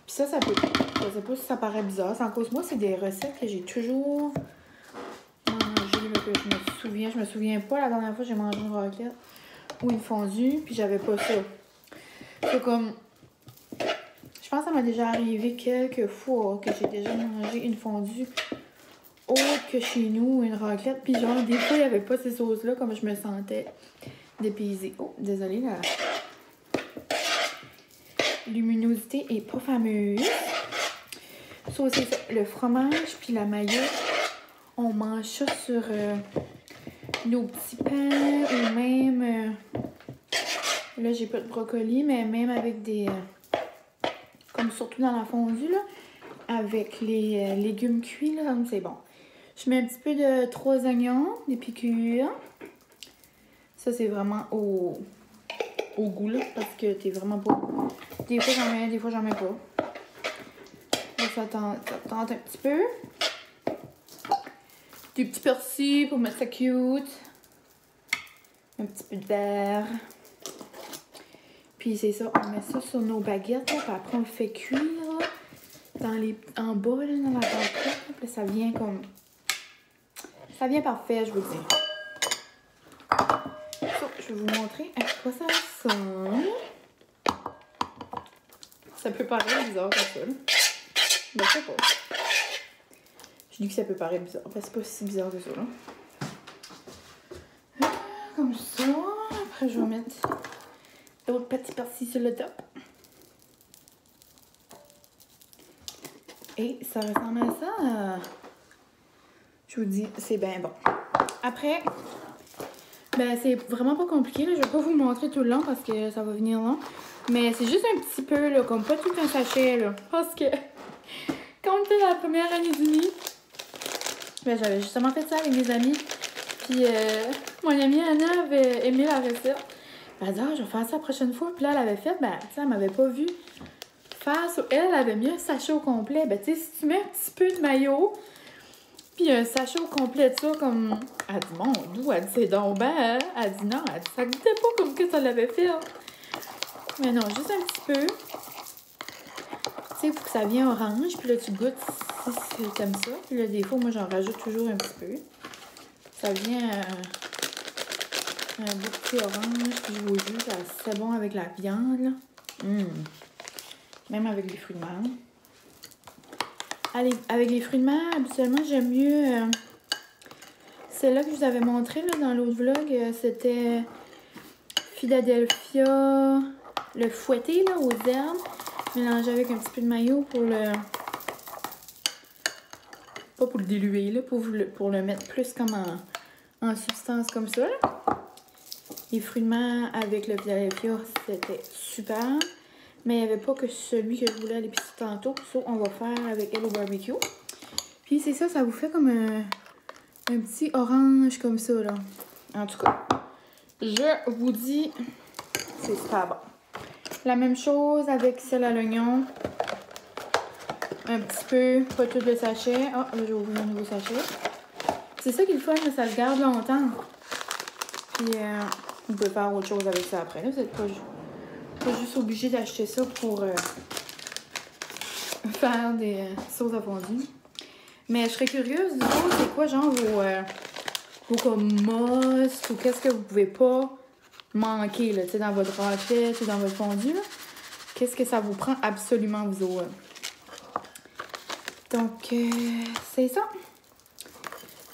Puis ça peut, je sais pas si ça paraît bizarre. C'est en cause, moi, c'est des recettes que j'ai toujours mangé, là, que je me souviens pas la dernière fois que j'ai mangé une raclette ou une fondue, puis j'avais pas ça. C'est comme, je pense que ça m'a déjà arrivé quelques fois que j'ai déjà mangé une fondue autre que chez nous, une raclette. Puis genre, des fois, il n'y avait pas ces sauces-là, comme je me sentais dépaysée. Oh, désolée, la luminosité est pas fameuse. Ça, c'est ça. Le fromage puis la mayo, on mange ça sur nos petits pains ou même... là, j'ai pas de brocoli, mais même avec des... comme surtout dans la fondue, là, avec les légumes cuits, là, c'est bon. Je mets un petit peu de 3 oignons, des piqûres. Ça, c'est vraiment au goût, là, parce que t'es vraiment pas... Des fois, j'en mets, des fois, j'en mets pas. Là, ça tente un petit peu. Des petits persils pour mettre ça cute. Un petit peu de beurre. Puis c'est ça, on met ça sur nos baguettes, là, puis après, on le fait cuire, là, en bas, là, dans la baguette. Puis ça vient comme... ça vient parfait, je vous dis. Je vais vous montrer à quoi ça ressemble. Ça peut paraître bizarre comme ça, là. Mais je sais pas. Je dis que ça peut paraître bizarre. Enfin, c'est pas si bizarre que ça, là. Comme ça. Après, je vais mettre d'autres petits persils sur le top. Et ça ressemble à ça. Je vous dis, c'est bien bon. Après, ben c'est vraiment pas compliqué, là. Je vais pas vous le montrer tout le long parce que ça va venir long. Mais c'est juste un petit peu, là, comme pas tout un sachet, là. Parce que quand on était dans la première année d'Uni, ben j'avais justement fait ça avec mes amis. Puis mon amie Anna avait aimé la recette. Elle a dit, ah, je vais faire ça la prochaine fois. Puis là, elle avait fait, ben, tu sais, elle m'avait pas vu faire ça. Elle avait mis un sachet au complet. Ben, tu sais, si tu mets un petit peu de mayo, puis un sachet au complet de ça, comme... Elle dit, mon doux, elle dit, c'est donc ben, hein? Elle dit, non, elle dit, ça goûtait pas comme que ça l'avait fait. Hein. Mais non, juste un petit peu. Tu sais, il faut que ça vienne orange. Puis là, tu goûtes si t'aimes ça. Puis là, des fois, moi, j'en rajoute toujours un petit peu. Ça vient un beau petit orange. Puis je vous jure, c'est bon avec la viande, là. Même avec les fruits de mer. Allez, avec les fruits de mer, habituellement, j'aime mieux... celle-là que je vous avais montré là, dans l'autre vlog, c'était Philadelphia, le fouetté là, aux herbes, mélangé avec un petit peu de mayo pour le... pas pour le diluer, là, pour le mettre plus comme en substance comme ça. Là. Les fruits de mer avec le Philadelphia, c'était super. Mais il n'y avait pas que celui que je voulais à l'épicerie tantôt. Ça, on va faire avec elle au barbecue. Puis c'est ça, ça vous fait comme un petit orange comme ça, là. En tout cas, je vous dis, c'est super bon. La même chose avec celle à l'oignon. Un petit peu, pas tout le sachet. Ah, là, j'ai ouvert un nouveau sachet. C'est ça qui est le fun, ça le garde longtemps. Puis, vous pouvez faire autre chose avec ça après. Là. Vous n'êtes pas juste obligé d'acheter ça pour faire des sauces à fondue. Mais je serais curieuse, du coup, c'est quoi, genre, vos comme must ou qu'est-ce que vous pouvez pas manquer, là, tu sais, dans votre raclette ou dans votre fondue, là. Qu'est-ce que ça vous prend absolument, vous autres? Donc, c'est ça.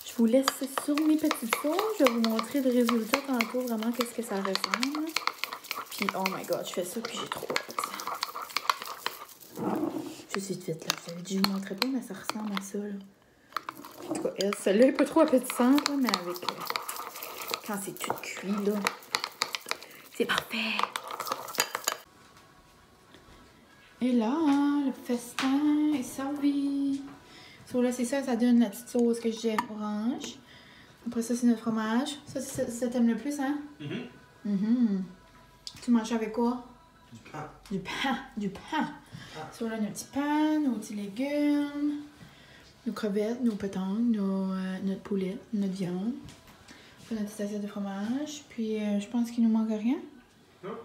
Je vous laisse sur mes petites sauces. Je vais vous montrer le résultat tantôt, vraiment, qu'est-ce que ça ressemble. Puis, oh my god, je fais ça, puis j'ai trop hâte. Je suis vite, là. Je ne vous montrerai pas, mais ça ressemble à ça, là. En tout cas, celle-là est pas trop appétissante, là, mais avec... quand c'est tout cuit, là, c'est parfait. Et là, hein, le festin est servi. So, là, c'est ça, ça donne la petite sauce que j'ai orange. Après ça, c'est notre fromage. Ça, c'est ça t'aimes le plus, hein? Tu manges avec quoi? Du pain. Du pain. Du pain. So, là, notre petit pain, nos petits légumes, nos crevettes, nos pétanques, notre poulet, notre viande. Notre petite assiette de fromage. Puis, je pense qu'il nous manque rien. Non.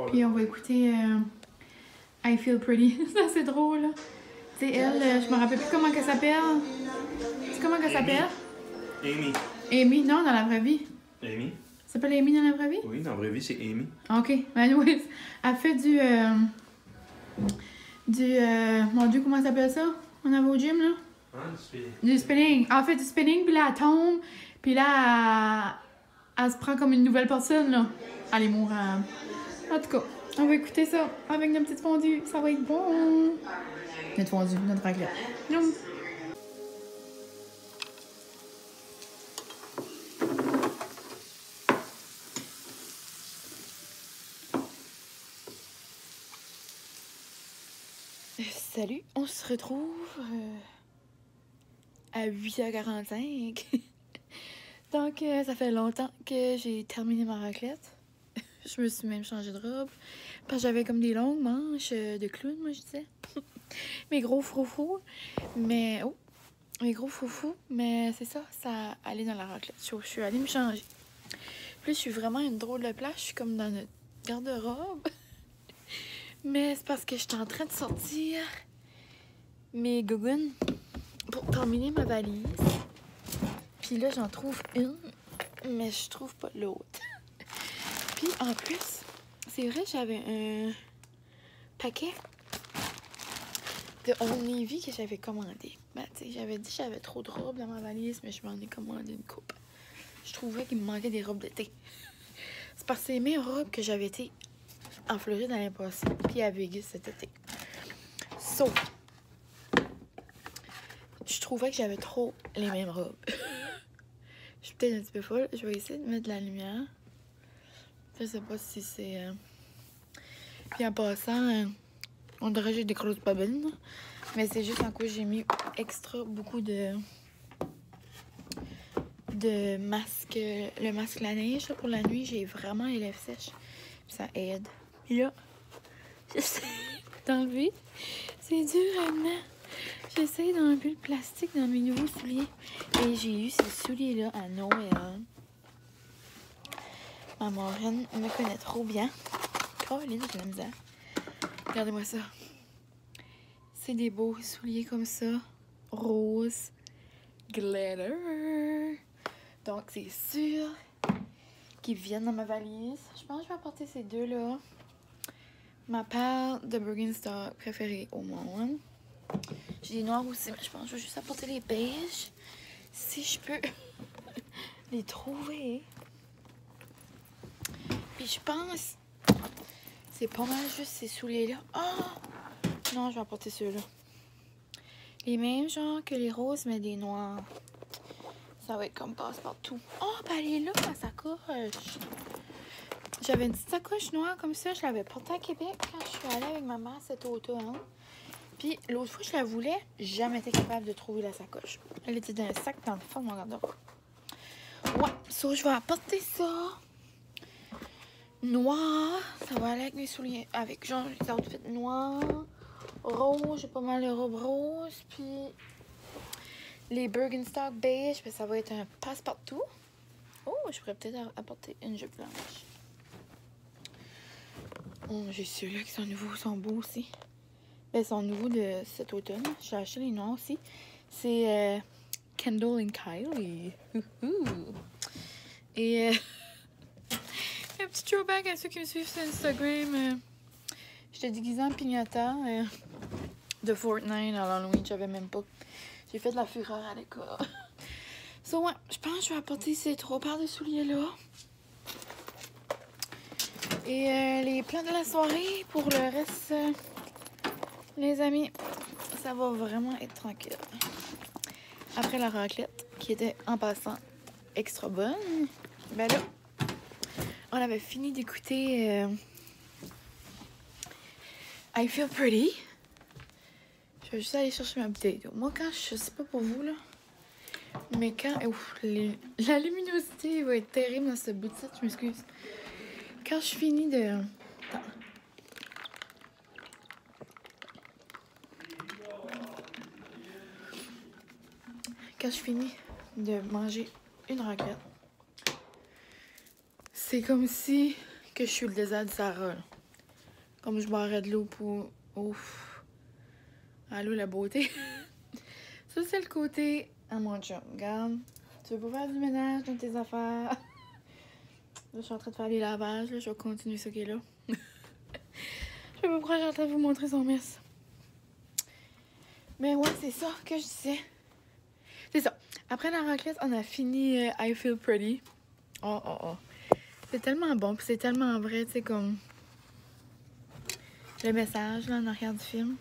Puis, on va écouter I Feel Pretty. Ça, c'est drôle, là. Tu sais, elle, je me rappelle plus comment elle s'appelle. Tu sais comment elle s'appelle? Amy. Amy, non, dans la vraie vie. Amy? Ça s'appelle Amy dans la vraie vie? Oui, dans la vraie vie, c'est Amy. Ok. Anyways, elle fait mon Dieu, comment ça s'appelle ça? On avait au gym, là? Ah, du spinning. Du spinning. Elle fait du spinning, puis là, elle tombe. Puis là, elle se prend comme une nouvelle personne, là. Elle est mourante. En tout cas, on va écouter ça avec notre petite fondue. Ça va être bon. Notre fondue, notre raclette. Noum. Salut, on se retrouve à 8h45. Donc, ça fait longtemps que j'ai terminé ma raclette. Je me suis même changée de robe. Parce que j'avais comme des longues manches de clown, moi je disais. Mes gros froufrous. Mais, oh, mes gros froufrous. Mais c'est ça, ça allait dans la raclette. Je suis allée me changer. Puis je suis vraiment une drôle de place. Je suis comme dans notre garde-robe. Mais c'est parce que j'étais en train de sortir mes gougounes pour terminer ma valise. Puis là, j'en trouve une, mais je trouve pas l'autre. Puis en plus, c'est vrai, j'avais un paquet de Old Navy que j'avais commandé. Ben, tu sais, j'avais dit que j'avais trop de robes dans ma valise, mais je m'en ai commandé une coupe. Je trouvais qu'il me manquait des robes d'été. C'est parce que c'est les mêmes robes que j'avais été en Floride l'année passée, puis à Vegas cet été. Sauf, je trouvais que j'avais trop les mêmes robes. Je suis peut-être un petit peu folle. Je vais essayer de mettre de la lumière. Je sais pas si c'est... Puis en passant, on dirait que j'ai des grosses babines. Mais c'est juste en quoi j'ai mis extra beaucoup de masque. Le masque la neige là, pour la nuit, j'ai vraiment les lèvres sèches. Ça aide. Et là, j'essaie d'enlever. C'est dur à mettre. J'essaie d'enlever le plastique dans mes nouveaux souliers. Et j'ai eu ces souliers-là à Noël. Ma marraine me connaît trop bien. Oh, Lynn, j'ai la misère. Regardez-moi ça. C'est des beaux souliers comme ça. Rose. Glitter. Donc, c'est sûr qu'ils viennent dans ma valise. Je pense que je vais apporter ces deux-là. Ma paire de Birkenstock préférée au monde. J'ai des noirs aussi, mais je pense que je vais juste apporter les beiges. Si je peux les trouver. Puis je pense c'est pas mal juste ces souliers-là. Oh! Non, je vais apporter ceux-là. Les mêmes genre que les roses, mais des noirs. Ça va être comme passe-partout. Oh, ben elle est là, ma sacoche. J'avais une petite sacoche noire comme ça. Je l'avais portée à Québec quand je suis allée avec ma mère cet automne. Puis l'autre fois, je la voulais. J'ai jamais été capable de trouver la sacoche. Elle était dans un sac dans le fond de mon garde-robe. Ouais, ça, je vais apporter ça. noir. Ça va aller avec mes souliers. Avec genre les outfits noirs. Rose, j'ai pas mal de robes roses. Puis les Birkenstock beige. Puis ça va être un passe-partout. Oh, je pourrais peut-être apporter une jupe blanche. Oh, j'ai ceux-là qui sont nouveaux. Ils sont beaux aussi. Ben, ils sont nouveaux de cet automne. J'ai acheté les noirs aussi. C'est Kendall and Kylie. Et un petit throwback à ceux qui me suivent sur Instagram. J'étais déguisée en pignata de Fortnite à l'Halloween. J'avais même pas. J'ai fait de la fureur à l'école. So, ouais, je pense que je vais apporter ces 3 paires de souliers-là. Et les plans de la soirée pour le reste, les amis, ça va vraiment être tranquille. Après la raclette, qui était en passant extra bonne, ben là, on avait fini d'écouter I Feel Pretty. Je vais juste aller chercher ma bouteille d'eau. Moi, quand je sais pas pour vous, là, mais quand... Ouf, la luminosité va être terrible dans ce bout de set, je m'excuse. Quand je finis de... Attends. Quand je finis de manger une raclette, c'est comme si que je suis le désert du Sahara. Comme je boirais de l'eau pour... Ouf. Allô, la beauté. Ça, c'est le côté à mon chum. Regarde, tu veux pas faire du ménage dans tes affaires? Là, je suis en train de faire les lavages. Là, je vais continuer ce qui est là. Je sais pas pourquoi j'ai en train de vous montrer son mess. Mais ouais, c'est ça que je disais. C'est ça. Après la raclette, on a fini I Feel Pretty. Oh, oh, oh. C'est tellement bon, puis c'est tellement vrai, tu sais, comme... Le message, là, en arrière du film.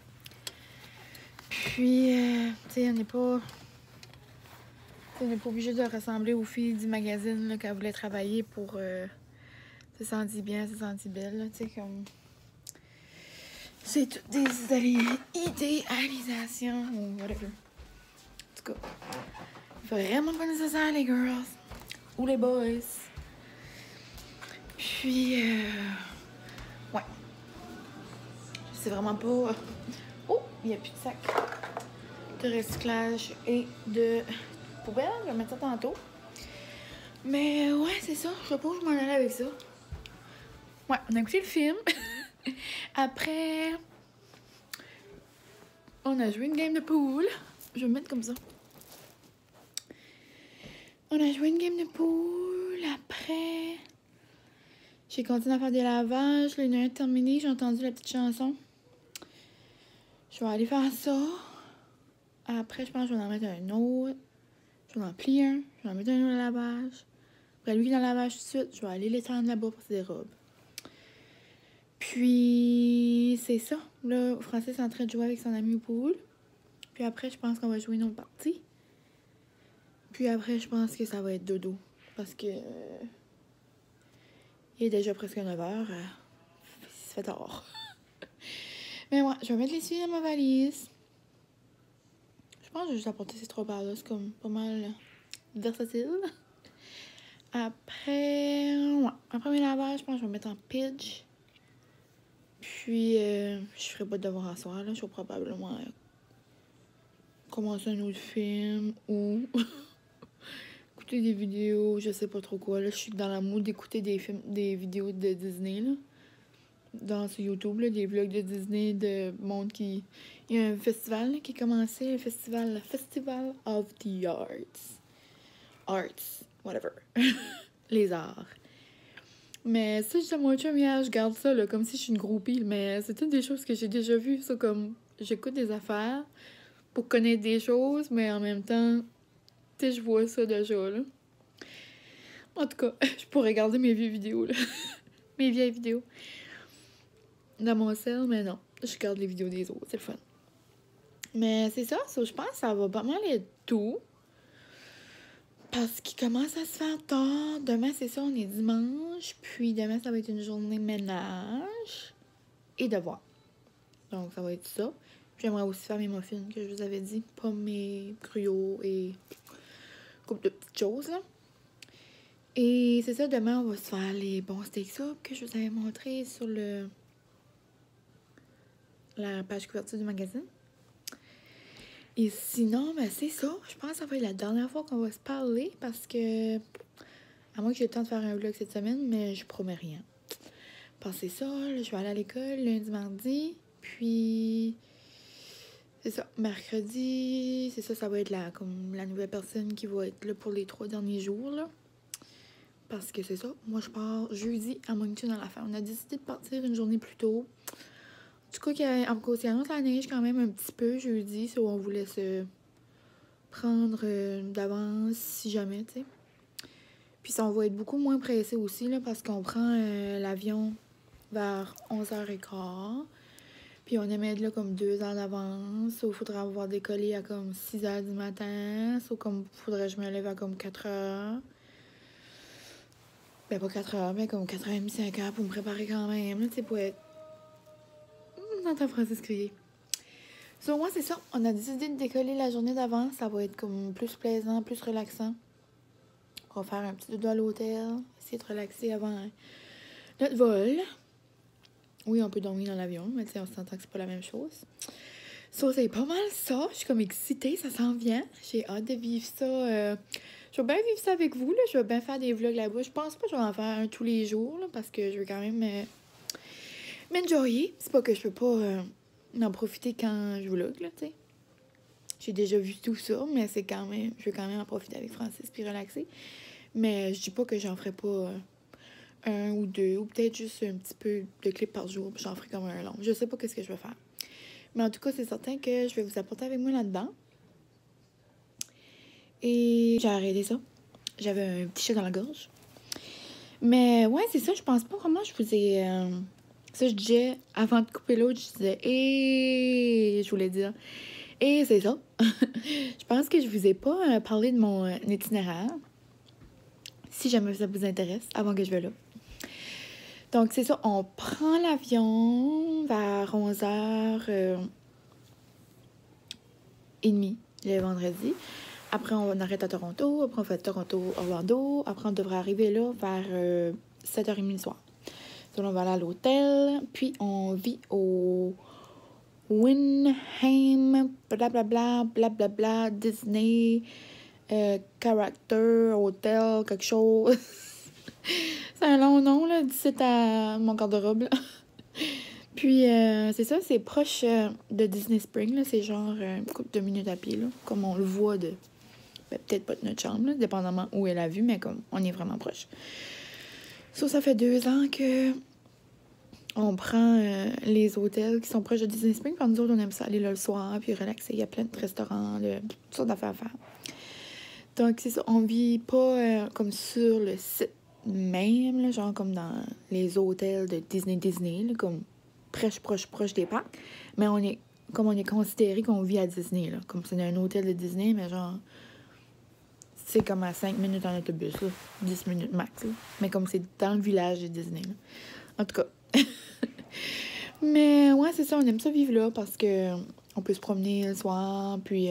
Puis, tu sais, on n'est pas obligé de ressembler aux filles du magazine, là, quand voulait travailler pour se sentir bien, se sentir belle, là, tu sais, comme... C'est toutes des idéalisations, ou whatever. En tout cas, vraiment pas nécessaire, les girls. Ou les boys. Puis, ouais. C'est vraiment pas... Oh, il n'y a plus de sac de recyclage et de poubelle. Je vais mettre ça tantôt. Mais ouais, c'est ça. Je sais pas où je m'en allais avec ça. Ouais, on a écouté le film. Après, on a joué une game de pool. Je vais me mettre comme ça. On a joué une game de pool. Après, j'ai continué à faire des lavages. Là, il y en a un terminé. J'ai entendu la petite chanson. Je vais aller faire ça. Après, je pense que je vais en mettre un autre. Je vais en plier un. Je vais en mettre un autre lavage. Après, lui, dans le lavage tout de suite, je vais aller l'étendre là-bas pour ses robes. Puis, c'est ça. Là, Francis est en train de jouer avec son ami au pool. Puis après, je pense qu'on va jouer une autre partie. Puis après, je pense que ça va être dodo. Parce que... il est déjà presque 9h. Il se fait tard. Mais ouais, je vais mettre les suies dans ma valise. Je pense que je vais juste apporter ces 3 paires-là. C'est comme pas mal versatile. Après... ouais. Après mes lavages, je pense que je vais mettre en pitch. Puis, je ferai pas de devoir à soir, là. Je vais probablement commencer un autre film ou écouter des vidéos, je sais pas trop quoi. Là, je suis dans la mood d'écouter des vidéos de Disney, là. Dans sur YouTube, là, des vlogs de Disney de monde qui... Il y a un festival là, qui a commencé, le Festival of the Arts, whatever. Les arts. Mais ça, je dis à mon chum hier, je garde ça là, comme si je suis une groupie. Mais c'est toutes des choses que j'ai déjà vues. Ça, comme j'écoute des affaires pour connaître des choses, mais en même temps, tu sais, je vois ça déjà, là. En tout cas, je pourrais regarder mes vieilles vidéos, là. Mes vieilles vidéos. Dans mon cell, mais non. Je garde les vidéos des autres, c'est le fun. Mais c'est ça, je pense que ça va pas mal être tout. Parce qu'il commence à se faire tard. Demain, c'est ça, on est dimanche. Puis demain, ça va être une journée ménage et devoir. Donc, ça va être ça. Puis j'aimerais aussi faire mes muffins que je vous avais dit. Pas mes gruots et couple de petites choses, là. Et c'est ça, demain, on va se faire les bons steaks soup que je vous avais montré sur la page couverture du magazine. Et sinon, ben c'est ça. Je pense que ça va être la dernière fois qu'on va se parler parce que, à moins que j'ai le temps de faire un vlog cette semaine, mais je promets rien. Parce que c'est ça, là, je vais aller à l'école lundi, mardi, puis c'est ça, mercredi, c'est ça, ça va être comme la nouvelle personne qui va être là pour les 3 derniers jours, là. Parce que c'est ça, moi je pars jeudi à Moncton à la fin. On a décidé de partir une journée plus tôt. Du coup, en cause, il annonce la neige quand même un petit peu jeudi, so on voulait se prendre d'avance si jamais, tu sais. Puis ça, on va être beaucoup moins pressé aussi, là, parce qu'on prend l'avion vers 11h15. Puis on aimerait être là comme 2 heures d'avance. Il faudrait avoir décollé à comme 6h du matin. Comme faudrait que je me lève à comme 4h. Ben pas 4h, mais comme 4h30, 5h pour me préparer quand même. Là, tu sais, pour être... J'entends Francis crier. Sur moi, c'est ça. On a décidé de décoller la journée d'avant. Ça va être comme plus plaisant, plus relaxant. On va faire un petit dodo à l'hôtel. Essayer de relaxer avant notre vol. Oui, on peut dormir dans l'avion, mais tu sais, on s'entend que c'est pas la même chose. Ça, c'est pas mal ça. Je suis comme excitée, ça s'en vient. J'ai hâte de vivre ça. Je vais bien vivre ça avec vous, là. Je vais bien faire des vlogs là-bas. Je pense pas que je vais en faire un tous les jours, là, parce que je veux quand même m'enjoyer. C'est pas que je peux pas en profiter quand je vlog, là, tu sais. J'ai déjà vu tout ça, mais c'est quand même... Je veux quand même en profiter avec Francis puis relaxer. Mais je dis pas que j'en ferai pas... 1 ou 2, ou peut-être juste un petit peu de clips par jour, puis j'en ferai comme un long. Je sais pas qu'est-ce que je vais faire. Mais en tout cas, c'est certain que je vais vous apporter avec moi là-dedans. Et j'ai arrêté ça. J'avais un petit chat dans la gorge. Mais ouais, c'est ça, je pense pas vraiment je vous ai... Ça, je disais, avant de couper l'autre, je disais, et je voulais dire, et c'est ça. Je pense que je vous ai pas parlé de mon itinéraire. Si jamais ça vous intéresse, avant que je vais là. Donc, c'est ça, on prend l'avion vers 11h30 le vendredi. Après, on arrête à Toronto. Après, on fait Toronto-Orlando. Après, on devrait arriver là vers 7h30 le soir. Donc, on va aller à l'hôtel. Puis, on vit au Windham, blablabla, Disney, Character, Hotel, quelque chose. C'est un long nom, là, d'ici à mon garde-robe, là. Puis, c'est ça, c'est proche de Disney Springs, là. C'est genre une couple de minutes à pied, là. Comme on le voit de... Ben, peut-être pas de notre chambre, là, dépendamment où elle a vu, mais comme on est vraiment proche. Ça fait 2 ans que on prend les hôtels qui sont proches de Disney Springs. Puis nous autres, on aime ça aller là le soir, puis relaxer. Il y a plein de restaurants, toutes sortes d'affaires à faire. Donc, c'est ça, on vit pas comme sur le site même, là, genre comme dans les hôtels de Disney, là, comme proche des parcs. Mais on est considéré qu'on vit à Disney, là. Comme c'est un hôtel de Disney, mais genre, c'est comme à 5 minutes en autobus, là. 10 minutes max, là. Mais comme c'est dans le village de Disney, là. En tout cas. Mais ouais, c'est ça, on aime ça vivre là parce que on peut se promener le soir, puis...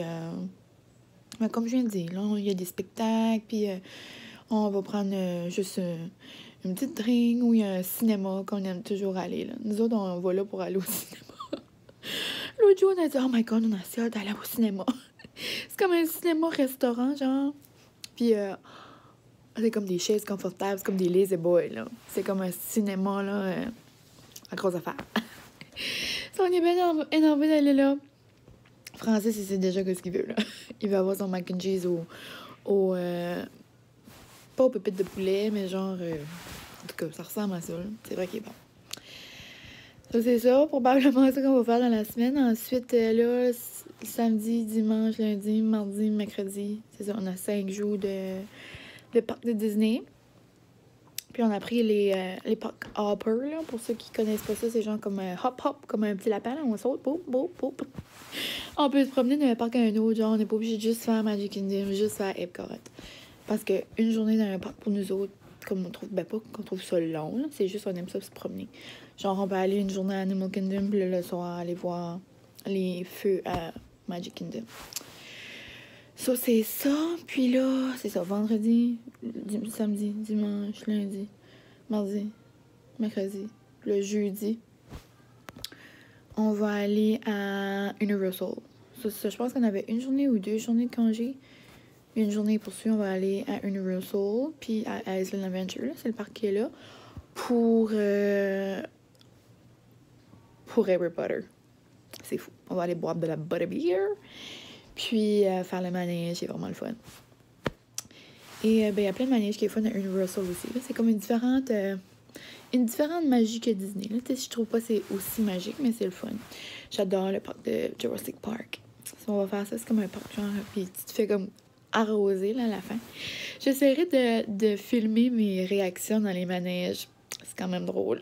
mais comme je viens de dire, là, il y a des spectacles, puis... on va prendre juste une petite drink où il y a un cinéma qu'on aime toujours aller. Là. Nous autres, on va là pour aller au cinéma. L'autre jour, on a dit « Oh my God, on a assez hâte d'aller au cinéma. » C'est comme un cinéma-restaurant, genre. Puis, c'est comme des chaises confortables, c'est comme des lazy boys, là. C'est comme un cinéma, là, à grosse affaire. So, on est bien énervé d'aller là. Francis, il sait déjà ce qu'il veut, là. Il veut avoir son mac and cheese pas aux pépites de poulet, mais genre... en tout cas, ça ressemble à ça, là. C'est vrai qu'il est bon. Donc, c'est ça. Probablement ça qu'on va faire dans la semaine. Ensuite, là, samedi, dimanche, lundi, mardi, mercredi. C'est ça, on a 5 jours de parc de Disney. Puis, on a pris les parcs Hopper, là. Pour ceux qui connaissent pas ça, c'est genre comme un hop-hop, comme un petit lapin, là. On saute, boum, boum, boum. On peut se promener d'un parc à un autre. Genre, on n'est pas obligé de juste faire Magic Kingdom, juste faire Epcot. Parce qu'une journée dans un parc, pour nous autres, comme on trouve, ben pas qu'on trouve ça long, c'est juste on aime ça se promener. Genre, on peut aller une journée à Animal Kingdom, puis le soir, aller voir les feux à Magic Kingdom. Ça, c'est ça. Puis là, c'est ça. Vendredi, samedi, dimanche, lundi, mardi, mercredi, le jeudi, on va aller à Universal. Ça, je pense qu'on avait une journée ou 2 journées de congé. Une journée pour suivre, on va aller à Universal, puis à Island Adventure, c'est le parc qui est là, pour Harry Potter. C'est fou. On va aller boire de la butterbeer, puis faire le manège, c'est vraiment le fun. Et il y a plein de manèges qui est fun à Universal aussi. C'est comme une différente magie que Disney. Là. Je trouve pas que c'est aussi magique, mais c'est le fun. J'adore le parc de Jurassic Park. Si on va faire ça, c'est comme un parc genre, puis tu te fais comme arroser là, à la fin. J'essaierai de filmer mes réactions dans les manèges. C'est quand même drôle.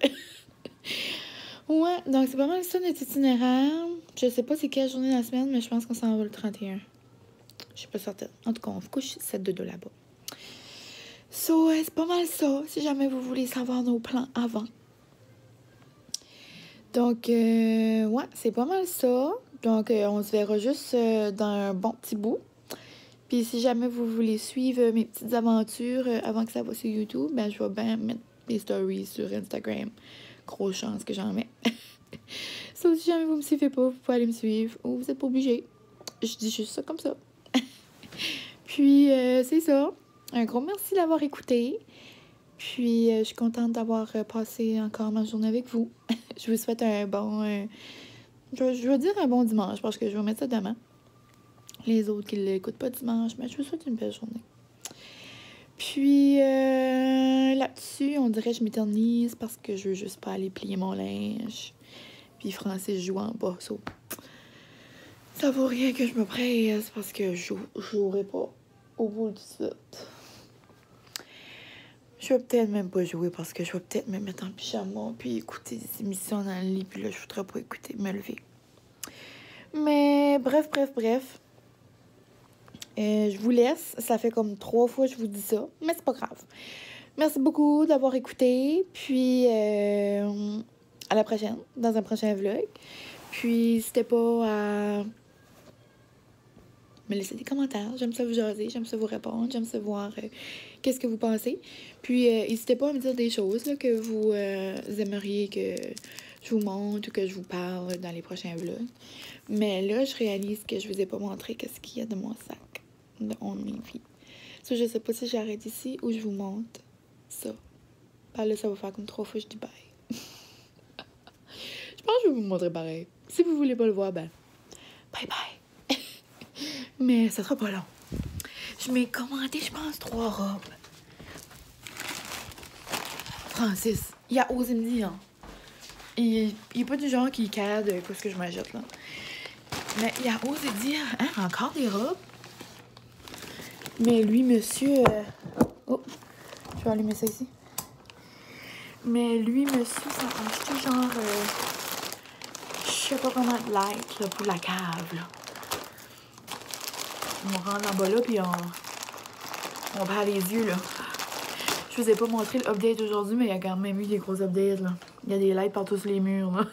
Ouais, donc c'est pas mal ça notre itinéraire. Je sais pas c'est quelle journée de la semaine, mais je pense qu'on s'en va le 31. Je suis pas certaine. En tout cas, on se couche 7-2 là-bas. So, c'est pas mal ça, si jamais vous voulez savoir nos plans avant. Donc, ouais, c'est pas mal ça. Donc, on se verra juste dans un bon petit bout. Puis, si jamais vous voulez suivre mes petites aventures avant que ça va sur YouTube, ben, je vais bien mettre des stories sur Instagram. Grosse chance que j'en mets. So, si jamais vous me suivez pas, vous pouvez aller me suivre. Ou vous n'êtes pas obligé. Je dis juste ça comme ça. Puis, c'est ça. Un gros merci d'avoir écouté. Puis, je suis contente d'avoir passé encore ma journée avec vous. Je vous souhaite un bon... je veux dire un bon dimanche parce que je vais mettre ça demain. Les autres qui ne l'écoutent pas dimanche, mais je vous souhaite une belle journée. Puis, là-dessus, on dirait que je m'éternise parce que je veux juste pas aller plier mon linge. Puis, Francis joue en bas. Ça vaut rien que je me presse parce que je jouerai pas au bout du site. Je vais peut-être même pas jouer parce que je vais peut-être me mettre en pyjama puis écouter des émissions dans le lit. Puis là, je voudrais pas écouter, me lever. Mais bref. Je vous laisse. Ça fait comme 3 fois que je vous dis ça. Mais c'est pas grave. Merci beaucoup d'avoir écouté. Puis à la prochaine, dans un prochain vlog. Puis n'hésitez pas à me laisser des commentaires. J'aime ça vous jaser, j'aime ça vous répondre, j'aime ça voir qu'est-ce que vous pensez. Puis n'hésitez pas à me dire des choses là, que vous aimeriez que je vous montre ou que je vous parle dans les prochains vlogs. Mais là, je réalise que je vous ai pas montré qu'est-ce qu'il y a de mon sac de On Me Vie. So, je sais pas si j'arrête ici ou je vous montre ça. Par là, ça va faire comme 3 fois que je dis bye. Je pense que je vais vous montrer pareil. Si vous voulez pas le voir, ben bye bye. Mais ça sera pas long. Je m'ai commandé, je pense, 3 robes. Francis, il a osé me dire. Il est pas du genre qui cadre ce que je m'achète là. Mais il a osé dire, hein, encore des robes? Mais lui, monsieur... Oh, je vais allumer ça ici. Mais lui, monsieur, ça a acheté genre... je sais pas comment de light là, pour la cave, là. On rentre en bas là, puis on perd les yeux, là. Je vous ai pas montré l'update aujourd'hui, mais il y a quand même eu des gros updates, là. Il y a des lights partout sur les murs, là.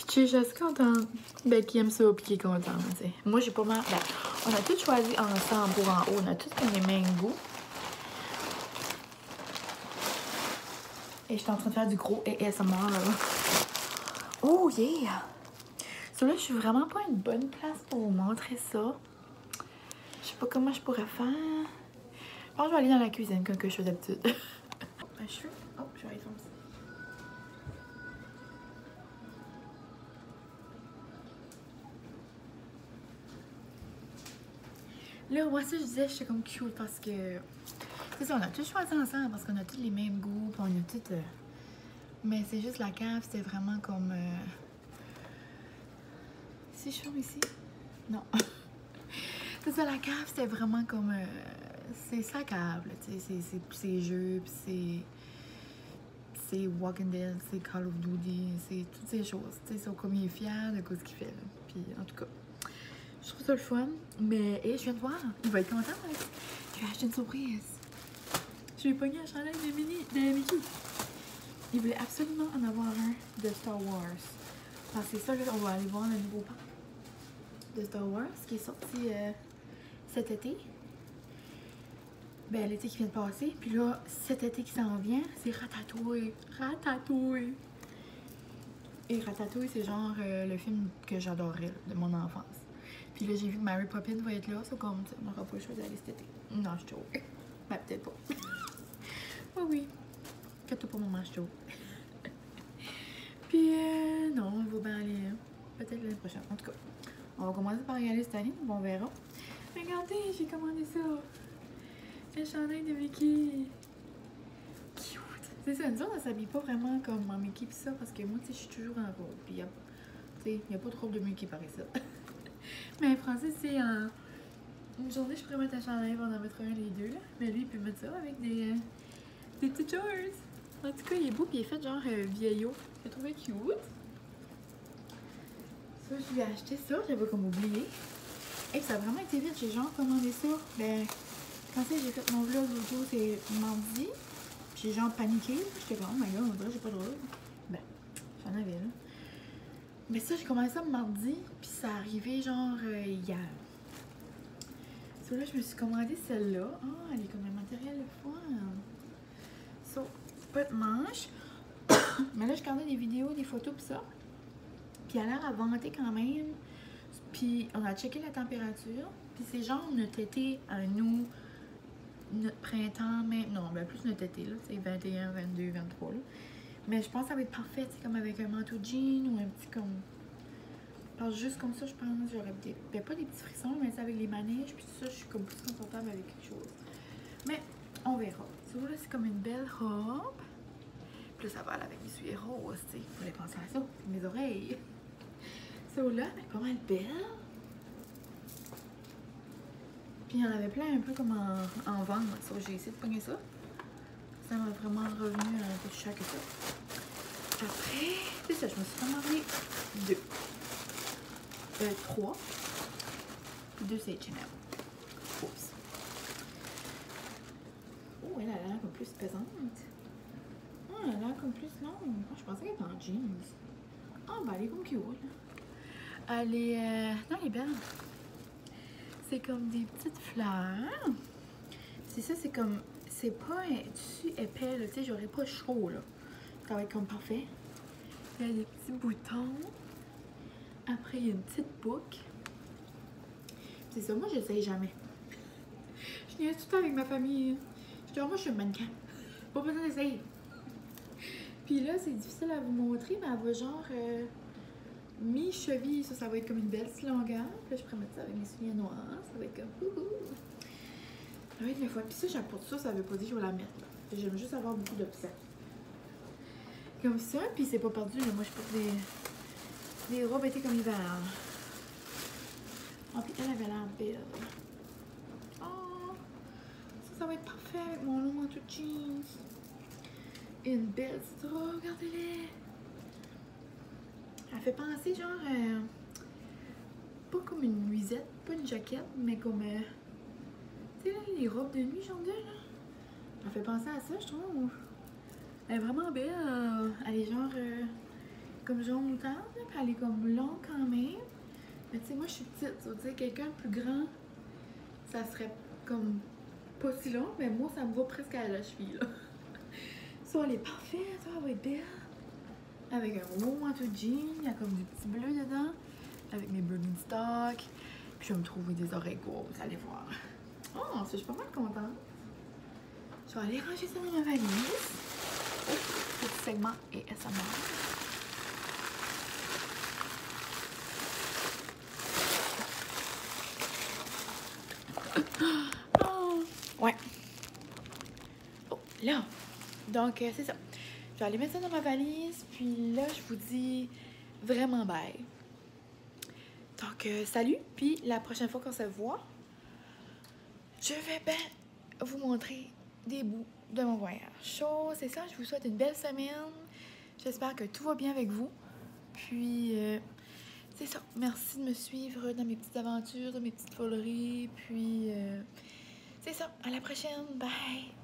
Puis je suis contente. Ben, qui aime ça, puis qui est content, tu sais. Moi, j'ai pas mal... Ben, on a tous choisi ensemble pour en haut. On a tous les mêmes goûts. Et je suis en train de faire du gros ASMR, là. Oh, yeah! So là, je suis vraiment pas une bonne place pour vous montrer ça. Je sais pas comment je pourrais faire. Je pense que je vais aller dans la cuisine comme que je fais d'habitude. Ben, je suis... Oh, je vais aller comme ça. Là, moi, ça, je disais, je suis comme cute parce que... C'est ça, on a tous choisi ensemble parce qu'on a tous les mêmes goûts, puis on a tous... Mais c'est juste la cave, c'était vraiment comme... Si je ferme ici? Non. C'est ça, la cave, c'était vraiment comme... c'est sa cave, tu sais, c'est ses jeux, puis c'est Walking Dead, c'est Call of Duty, c'est toutes ces choses, tu sais, comme il est fier de ce qu'il fait, là. Puis, en tout cas, je trouve ça le fun, mais, je viens de voir, il va être content, hein? Je lui ai acheté une surprise. Je lui ai pogné un chandail de Mickey. Il voulait absolument en avoir un de Star Wars. Alors, c'est ça, là, on va aller voir le nouveau parc. de Star Wars qui est sorti cet été. Ben, l'été qui vient de passer. Puis là, cet été qui s'en vient, c'est Ratatouille. Ratatouille! Et Ratatouille, c'est genre le film que j'adorais de mon enfance. Puis là, j'ai vu que Mary Poppins va être là. C'est comme, on n'aura pas le choix d'aller cet été. Non, je suis chaud. Ben, peut-être pas. Oh oui. Faites-toi pas, maman, je suis chaud. Puis, non, on va bien aller peut-être l'année prochaine. En tout cas, on va commencer par y aller cette année. On verra. Regardez, j'ai commandé ça. Le chandail de Mickey. Cute. C'est ça, nous autres, on s'habille pas vraiment comme en Mickey pis ça, parce que moi, tu sais, je suis toujours en rôle. Puis, tu sais, il n'y a pas trop de Mickey par ici. Mais Francis, c'est en... Une journée, je pourrais mettre un chandail, on en mettre un les deux, là. Mais lui, il peut mettre ça avec des petits shorts. En tout cas, il est beau, puis il est fait genre vieillot. J'ai trouvé cute. Ça, je lui ai acheté ça, j'avais comme oublié. Et ça a vraiment été vite, j'ai genre commandé ça. Ben, quand j'ai fait mon vlog auto, c'est mardi. J'ai genre paniqué. J'étais comme, oh my god, on dirait que j'ai pas de robe. Ben, j'en avais là. Mais ça, j'ai commandé ça mardi, puis ça arrivé genre hier. So là, je me suis commandé celle-là. Ah, elle est comme un matériel de fun. So, pas de manche. Mais là, je regardais des vidéos, des photos, pis ça. Puis elle a l'air à vanter quand même. Puis on a checké la température. Puis c'est genre notre été à nous, notre printemps, mais non, ben plus notre été, là. C'est 21, 22, 23, là. Mais je pense que ça va être parfait, c'est comme avec un manteau jean ou un petit comme... Parce que juste comme ça, je pense que j'aurais des... Ben pas des petits frissons, mais c'est avec les manèges, puis tout ça, je suis comme plus confortable avec quelque chose. Mais on verra. Ça, là, c'est comme une belle robe. Puis là, ça va aller avec mes souliers roses, tu sais. Il fallait penser à ça, mes oreilles. Ça, là, elle est pas mal belle. Puis il y en avait plein un peu comme en vente. Ça, j'ai essayé de pogner ça. Ça m'a vraiment revenu un peu cher que ça. Après, c'est ça, je me suis commandé 3. Puis 2 c'est H&M. Oups. Oh, elle a l'air comme plus pesante. Oh, elle a l'air comme plus longue. Oh, je pensais qu'elle était en jeans. Ah, oh, ben elle est comme cute. Elle est... non, elle est belle. C'est comme des petites fleurs. C'est ça, c'est comme... C'est pas un tissu épais, là. Tu sais, j'aurais pas chaud, là. Ça va être comme parfait. Il y a des petits boutons. Après, il y a une petite boucle. C'est ça, moi, j'essaye jamais. Je viens tout le temps avec ma famille. Je dis, oh, moi, je suis un mannequin. Pas besoin d'essayer. Puis là, c'est difficile à vous montrer, mais elle va genre mi-cheville. Ça va être comme une belle petite longueur. Puis là, je pourrais mettre ça avec mes souliers noirs. Ça va être comme ouhou. Ça va être le fun. Puis ça, j'apporte ça, ça veut pas dire que je vais la mettre. J'aime juste avoir beaucoup d'options. Comme ça, puis c'est pas perdu. Là. Moi, je porte des robes été comme hiver. Oh, puis elle avait l'air belle. Oh, ça va être parfait avec mon long manteau de jeans. Et une belle petite robe, regardez-les. Elle fait penser genre, pas comme une nuisette, pas une jaquette, mais comme, tu sais là, les robes de nuit, genre de là. Elle fait penser à ça, je trouve. Elle est vraiment belle. Elle est genre, comme jaune moutarde, puis elle est comme longue quand même. Mais tu sais, moi je suis petite, ça veut dire quelqu'un de plus grand, ça serait comme pas si long, mais moi ça me va presque à la cheville là. Ça, elle est parfaite, ça va être belle. Avec un gros manteau de jean, il y a comme du petit bleu dedans. Avec mes Birkenstock. Puis je vais me trouver des oreilles courtes, vous allez voir. Oh, ça, je suis pas mal contente. Je vais aller ranger ça dans ma valise. Oh, petit segment ASMR. Oh, ouais. Oh, là. Donc, c'est ça. Je vais aller mettre ça dans ma valise. Puis là, je vous dis vraiment bye. Donc, salut. Puis la prochaine fois qu'on se voit, je vais bien vous montrer des bouts de mon voyage. Chose, c'est ça. Je vous souhaite une belle semaine. J'espère que tout va bien avec vous. Puis, c'est ça. Merci de me suivre dans mes petites aventures, dans mes petites foleries. Puis, c'est ça. À la prochaine. Bye.